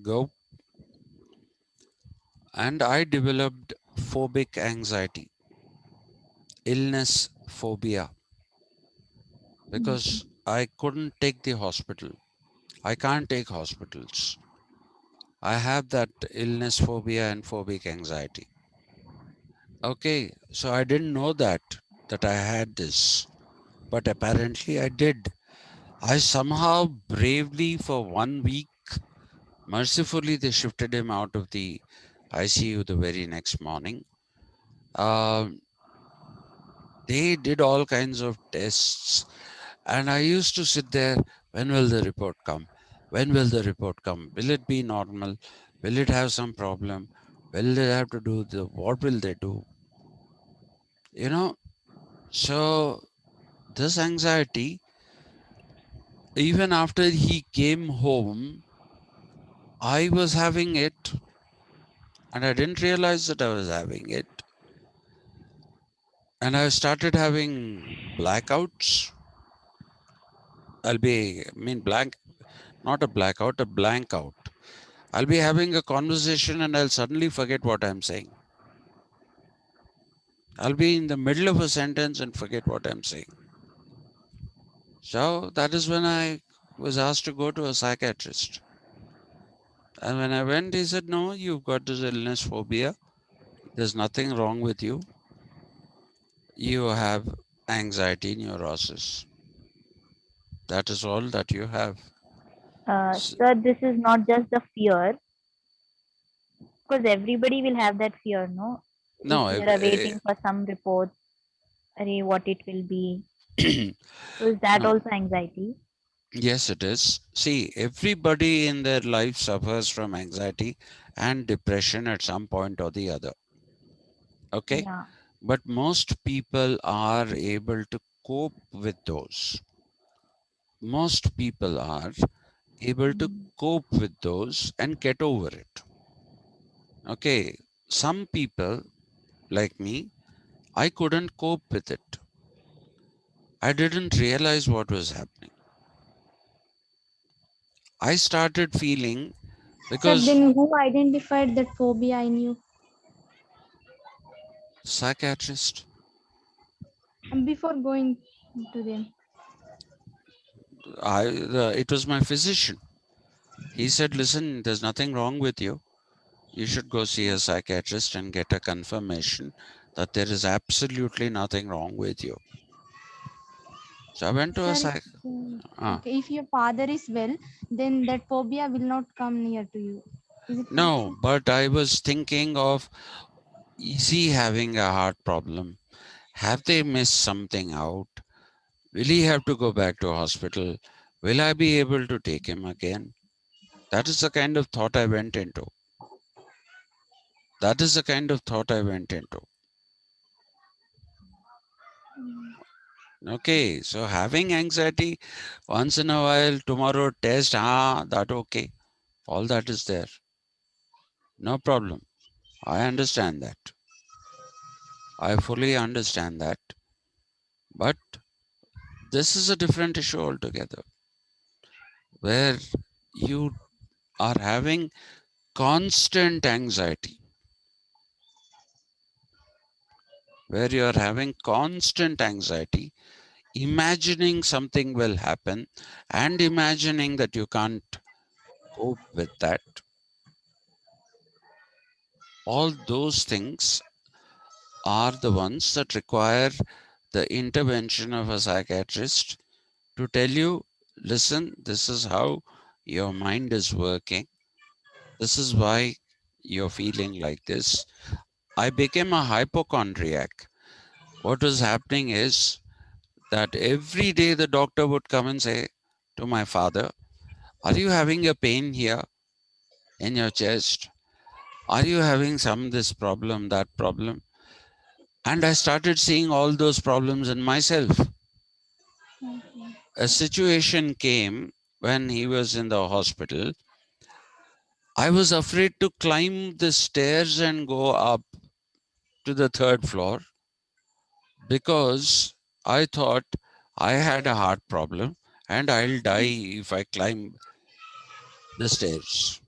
go, and I developed phobic anxiety, illness phobia, because I couldn't take the hospital. I can't take hospitals. I have that illness phobia and phobic anxiety. Okay, so I didn't know that I had this, but apparently I did. I somehow bravely for 1 week, mercifully they shifted him out of the ICU the very next morning. Um, they did all kinds of tests, and I used to sit there. When will the report come? When will the report come? Will it be normal? Will it have some problem? Will they have to do the what will they do? You know, so this anxiety, even after he came home, I was having it and I didn't realize that I was having it. And I started having blackouts. Blank, not a blackout, a blank out. I'll be having a conversation and I'll suddenly forget what I'm saying. I'll be in the middle of a sentence and forget what I'm saying. So that is when I was asked to go to a psychiatrist. And when I went, he said, "No, you've got this illness phobia. There's nothing wrong with you. You have anxiety neurosis. That is all that you have." S- Sir, this is not just the fear, because everybody will have that fear, no? If No, we are awaiting for some report, array, what it will be. So is that no. also anxiety? Yes, it is. See, everybody in their life suffers from anxiety and depression at some point or the other. Okay? Yeah. But most people are able to cope with those. Most people are able to Mm. cope with those and get over it. Okay? Some people, like me, I couldn't cope with it. I didn't realize what was happening. I started feeling Sir, because then who identified that phobia in you? psychiatrist, And before going to them? it was my physician. He said, "Listen, there's nothing wrong with you. You should go see a psychiatrist and get a confirmation that there is absolutely nothing wrong with you." So I went to a Sir, psych. okay, if your father is well, then that phobia will not come near to you. Is it correct, No, sir? but I was thinking of, is he having a heart problem? Have they missed something out? Will he have to go back to hospital? Will I be able to take him again? That is the kind of thought I went into. That is the kind of thought I went into. Okay, so having anxiety once in a while, tomorrow test, that okay. All that is there. No problem. I understand that. I fully understand that. But this is a different issue altogether, where you are having constant anxiety, where you are having constant anxiety, imagining something will happen and imagining that you can't cope with that. All those things are the ones that require the intervention of a psychiatrist to tell you, listen, this is how your mind is working. This is why you're feeling like this. I became a hypochondriac. What was happening is that every day the doctor would come and say to my father, "Are you having a pain here in your chest? Are you having some this problem, that problem?" And I started seeing all those problems in myself. Okay. A situation came when he was in the hospital I was afraid to climb the stairs and go up to the third floor because I thought I had a heart problem and I'll die if I climb the stairs.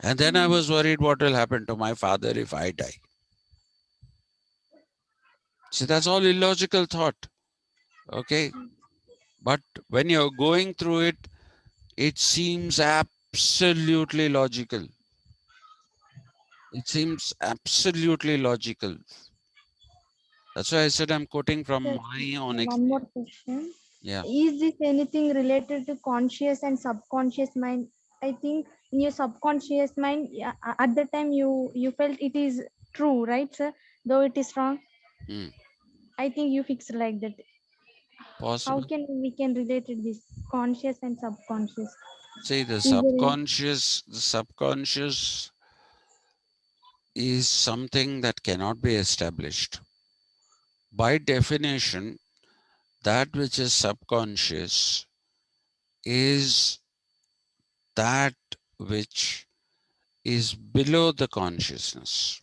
And then I was worried what will happen to my father if I die. See, that's all illogical thought. Okay. But when you're going through it, it seems absolutely logical. It seems absolutely logical. That's why I said I'm quoting from Sir, my own one more experience. question. Yeah. Is this anything related to conscious and subconscious mind? I think in your subconscious mind, yeah, at the time you felt it is true, right, sir? Though it is wrong, Hmm. I think you fixed like that. How Possible. can we can relate it this conscious and subconscious? See, Is there the subconscious is something that cannot be established. By definition, that which is subconscious is that which is below the consciousness,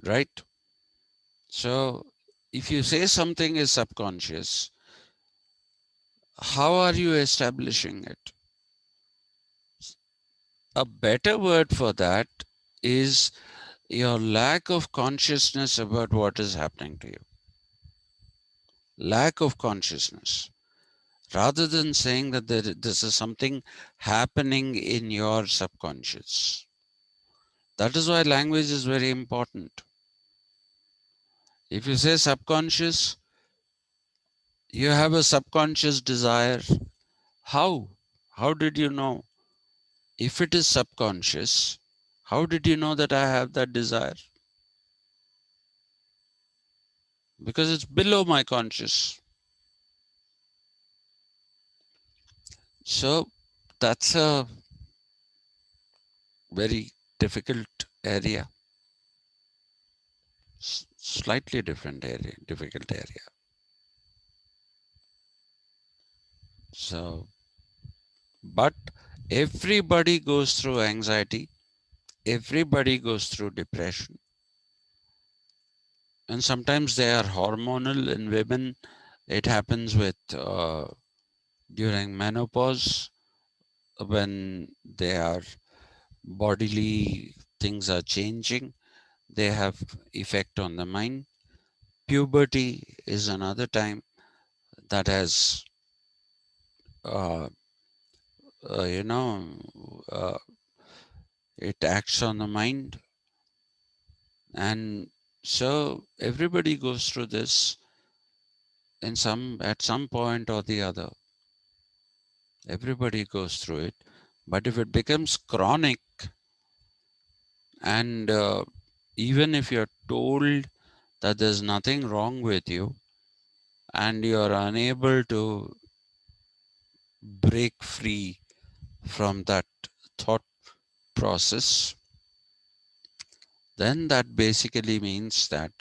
right? So, if you say something is subconscious, how are you establishing it? A better word for that is your lack of consciousness about what is happening to you. Lack of consciousness. Rather than saying that this is something happening in your subconscious. That is why language is very important. If you say subconscious, you have a subconscious desire. How? How did you know? If it is subconscious, how did you know that I have that desire? Because it's below my conscious. So that's a very difficult area, slightly different area, difficult area. So, but everybody goes through anxiety, everybody goes through depression, and sometimes they are hormonal in women. It happens with during menopause when they are bodily things are changing, they have effect on the mind. Puberty is another time that has uh, you know uh, it acts on the mind, and so everybody goes through this in some at some point or the other. Everybody goes through it, but if it becomes chronic, and even if you're told that there's nothing wrong with you and you're unable to break free from that thought process, then that basically means that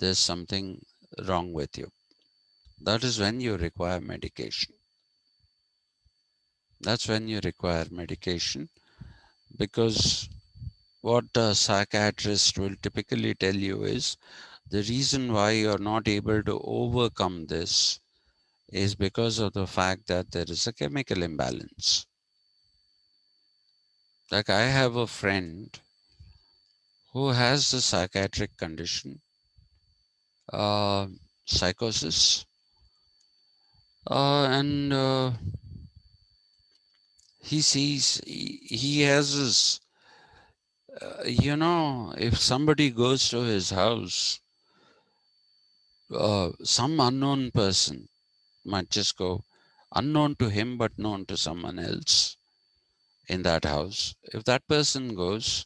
there's something wrong with you. That is when you require medication. That's when you require medication, because what a psychiatrist will typically tell you is the reason why you're not able to overcome this is because of the fact that there is a chemical imbalance. Like, I have a friend who has a psychiatric condition, uh, psychosis, and he has this, if somebody goes to his house, some unknown person might just go, unknown to him but known to someone else in that house. If that person goes,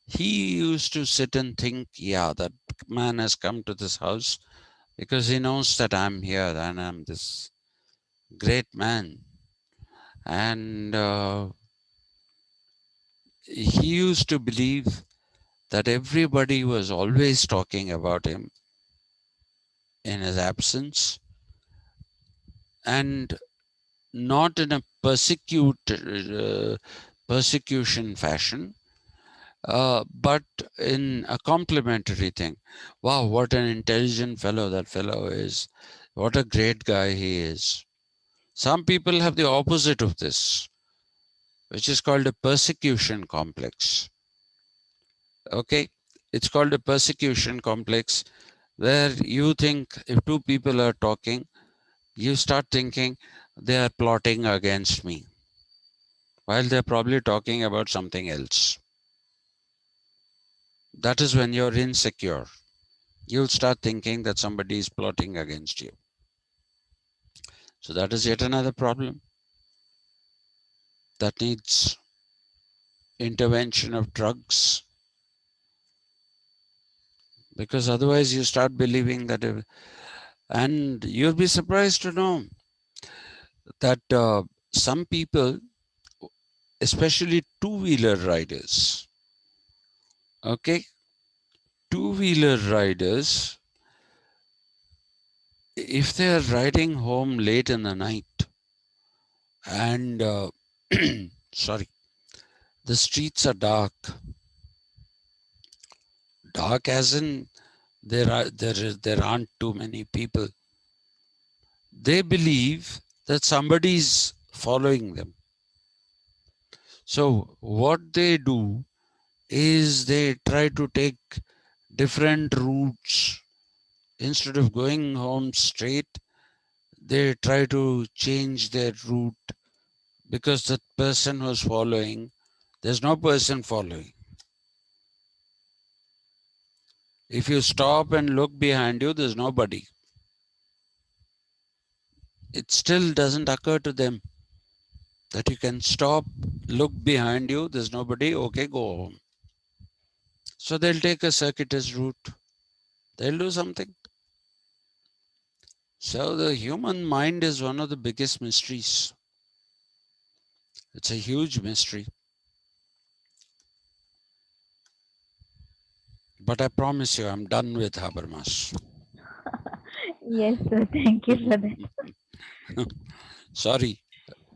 he used to sit and think, yeah, that man has come to this house because he knows that I'm here and I'm this great man. And he used to believe that everybody was always talking about him in his absence, and not in a persecution fashion, but in a complimentary thing. Wow, what an intelligent fellow that fellow is. What a great guy he is. Some people have the opposite of this, which is called a persecution complex. Okay, it's called a persecution complex, where you think if two people are talking, you start thinking they are plotting against me while they're probably talking about something else. That is when you're insecure. You'll start thinking that somebody is plotting against you. So that is yet another problem that needs intervention of drugs, because otherwise you start believing that and you'll be surprised to know that some people, especially two-wheeler riders, okay, two-wheeler riders, if they are riding home late in the night and sorry, the streets are dark, dark as in there aren't too many people, they believe that somebody's following them. So what they do is they try to take different routes. Instead of going home straight, they try to change their route, because the person who's following, there's no person following. If you stop and look behind you, there's nobody. It still doesn't occur to them that you can stop, look behind you, there's nobody, okay, go home. So they'll take a circuitous route. They'll do something. So the human mind is one of the biggest mysteries. It's a huge mystery. But I promise you, I'm done with Habermas. Yes, sir. Thank you for that. Sorry,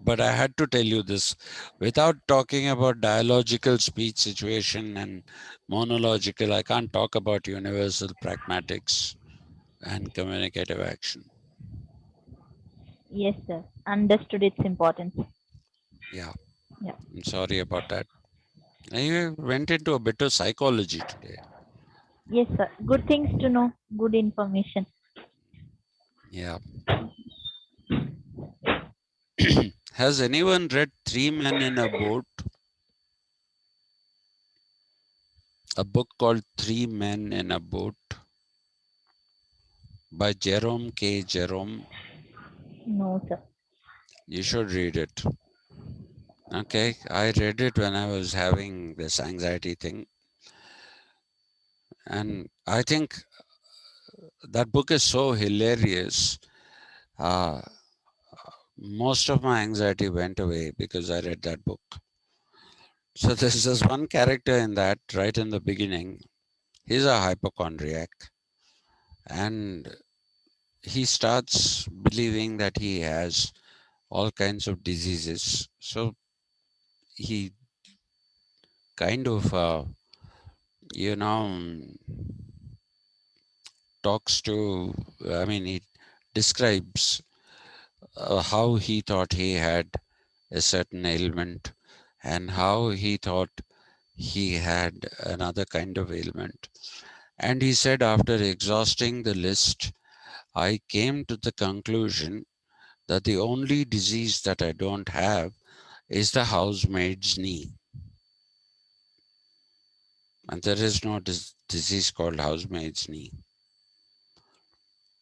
but I had to tell you this. Without talking about dialogical speech situation and monological, I can't talk about universal pragmatics and communicative action. Yes, sir. Understood its importance. Yeah, Yeah. I'm sorry about that. I went into a bit of psychology today. Yes, sir. Good things to know. Good information. Yeah. Has anyone read Three Men in a Boat? A book called Three Men in a Boat by Jerome K. Jerome. No, sir. You should read it. Okay, I read it when I was having this anxiety thing. And I think that book is so hilarious. Uh, most of my anxiety went away because I read that book. So there's this one character in that right in the beginning. He's a hypochondriac and he starts believing that he has all kinds of diseases. So he kind of, you know, talks to, I mean, he describes how he thought he had a certain ailment and how he thought he had another kind of ailment. And he said, after exhausting the list, I came to the conclusion that the only disease that I don't have is the housemaid's knee. And there is no disease called housemaid's knee.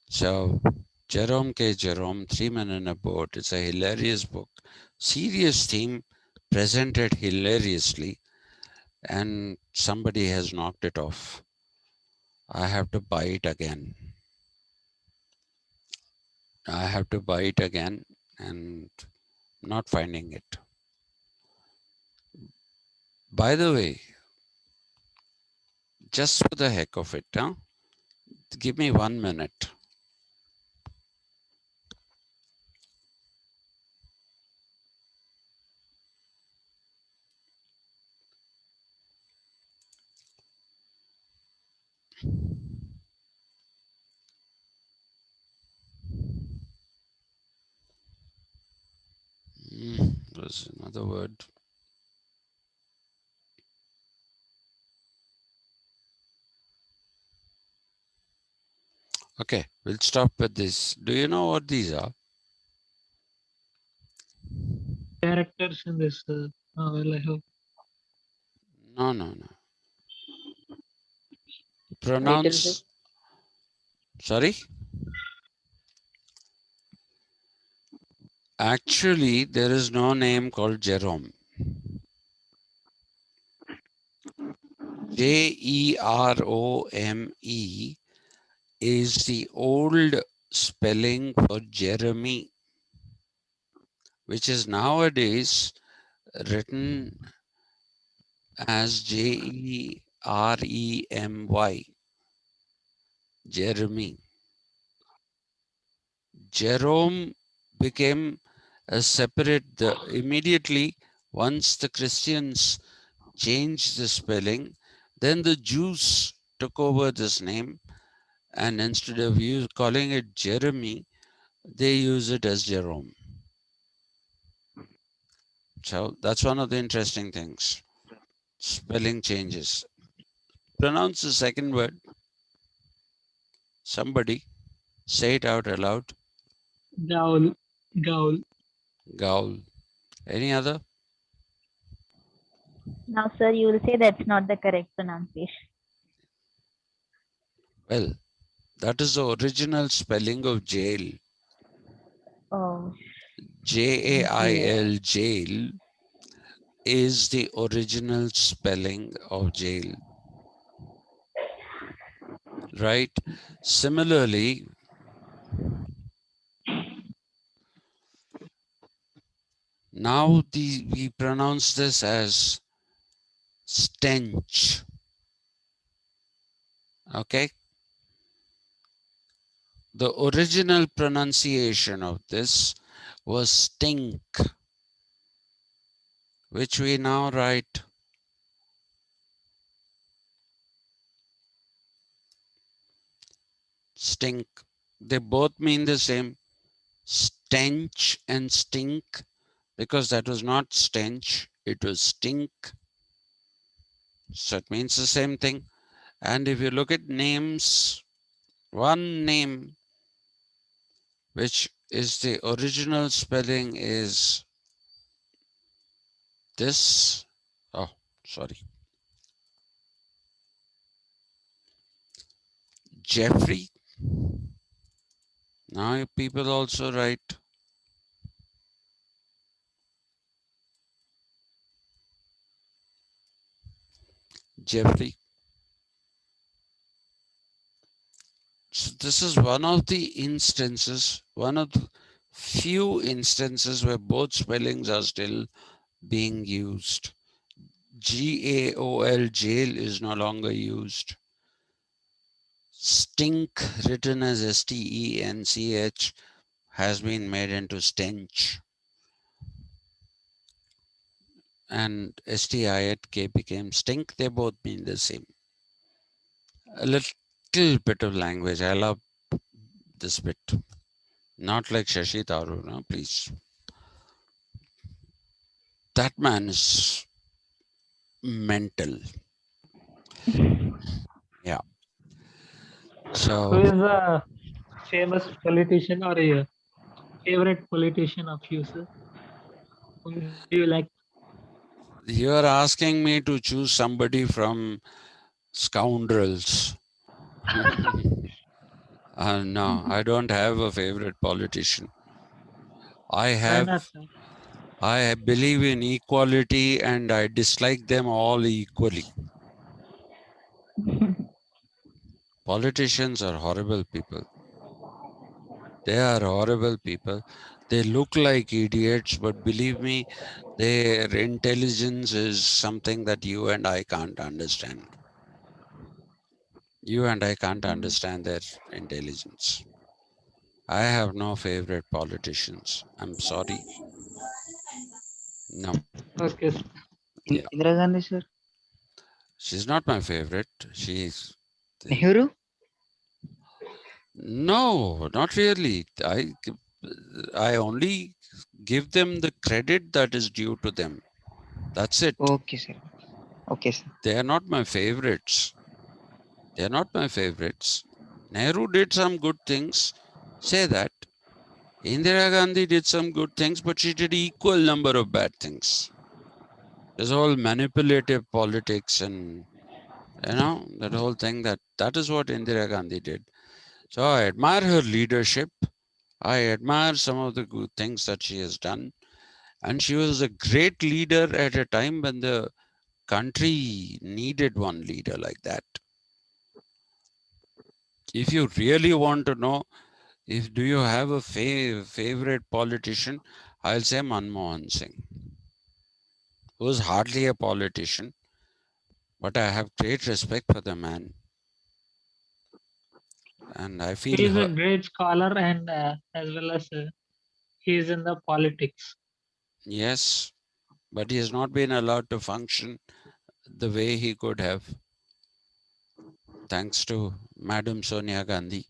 So, Jerome K. Jerome, Three Men in a Boat, it's a hilarious book. Serious theme presented hilariously, and somebody has knocked it off. I have to buy it again. I have to buy it again and not finding it. By the way, just for the heck of it, huh? Give me 1 minute. There's another word. Okay, we'll stop with this. Do you know what these are? Characters in this novel, I hope. No, no, no. Titles, sir. Pronounce. Sorry? Actually, there is no name called Jerome. Jerome is the old spelling for Jeremy, which is nowadays written as Jeremy, Jeremy. Jerome became a separate, immediately once the Christians changed the spelling, then the Jews took over this name, and instead of calling it Jeremy, they use it as Jerome. So that's one of the interesting things. Spelling changes. Pronounce the second word. Somebody say it out aloud. Gaul. Gaul. Gaul. Any other? Now, sir, you will say that's not the correct pronunciation. Well, that is the original spelling of jail. Oh, Jail, jail is the original spelling of jail. Right? Similarly, now we pronounce this as stench. Okay? The original pronunciation of this was stink, which we now write stink. They both mean the same. Stench and stink, because that was not stench, it was stink. So it means the same thing. And if you look at names, one name which is the original spelling is this. Oh, sorry. Jeffrey. Now people also write Jeffrey. So this is one of the instances, one of the few instances where both spellings are still being used. Gaol, jail, is no longer used. Stink, written as Stench, has been made into stench. And Stik became stink. They both mean the same. A little bit of language. I love this bit. Not like Shashi Tharoor, no, please. That man is mental. Yeah. Who So is the famous politician or a favorite politician of you, sir? Whom do you like? you are asking me to choose somebody from Scoundrels. No, I don't have a favorite politician. Why not, sir? I believe in equality and I dislike them all equally. Politicians are horrible people. They are horrible people. They look like idiots, but believe me, their intelligence is something that you and I can't understand. You and I can't understand their intelligence. I have no favorite politicians. I'm sorry. No. Okay, Yeah. Indira Gandhi, sir. She's not my favorite. Nehru? No, not really. I only give them the credit that is due to them. That's it. Okay, sir. Okay, sir. They are not my favorites. They are not my favorites. Nehru did some good things. Say that. Indira Gandhi did some good things, but she did equal number of bad things. There's all manipulative politics and that whole thing that is what Indira Gandhi did. So I admire her leadership. I admire some of the good things that she has done. And she was a great leader at a time when the country needed one leader like that. If you really want to know, do you have a favorite politician, I'll say Manmohan Singh, who was hardly a politician, but I have great respect for the man. And I He feel is a great scholar and as well as he is in the politics. yes, but he has not been allowed to function the way he could have, thanks to Madam Sonia Gandhi.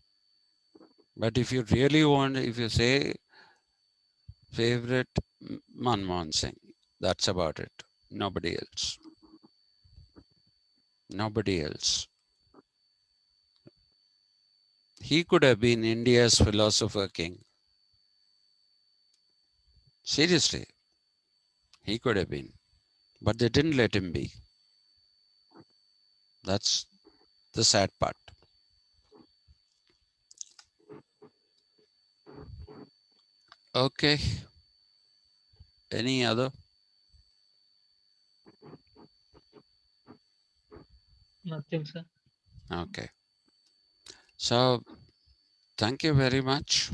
But if you really want, if you say favorite, Manmohan Singh, that's about it. Nobody else. Nobody else. He could have been India's philosopher king. Seriously, he could have been. But they didn't let him be. That's the sad part. Okay. Any other? Nothing, sir. Okay. So, thank you very much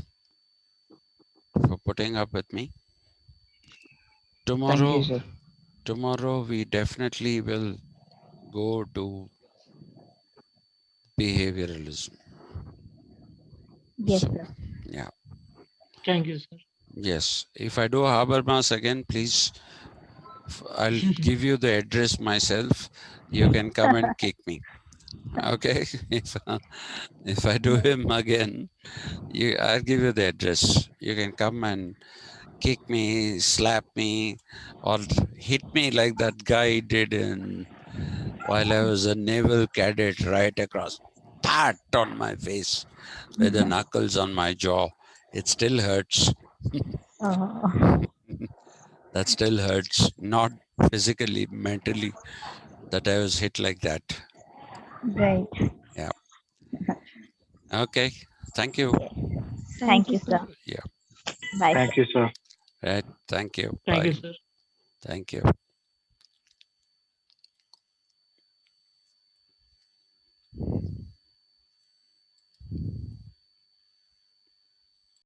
for putting up with me. Thank you, Tomorrow, sir. we definitely will go to behavioralism. Yes, So, sir. yeah. Thank you, sir. Yes. If I do Habermas again, please, I'll give you the address myself. You can come and kick me. Okay. If I do him again, I'll give you the address. You can come and kick me, slap me, or hit me like that guy did while I was a naval cadet right across. Pat on my face with the knuckles on my jaw. It still hurts. Uh, That still hurts. Not physically, mentally, that I was hit like that. right. Yeah. Okay. Thank you. Yes. Thank Thank you, you, sir. sir. Yeah. Bye, sir. Thank you, sir. Right. Thank you. Thank Bye. you, sir. Thank you.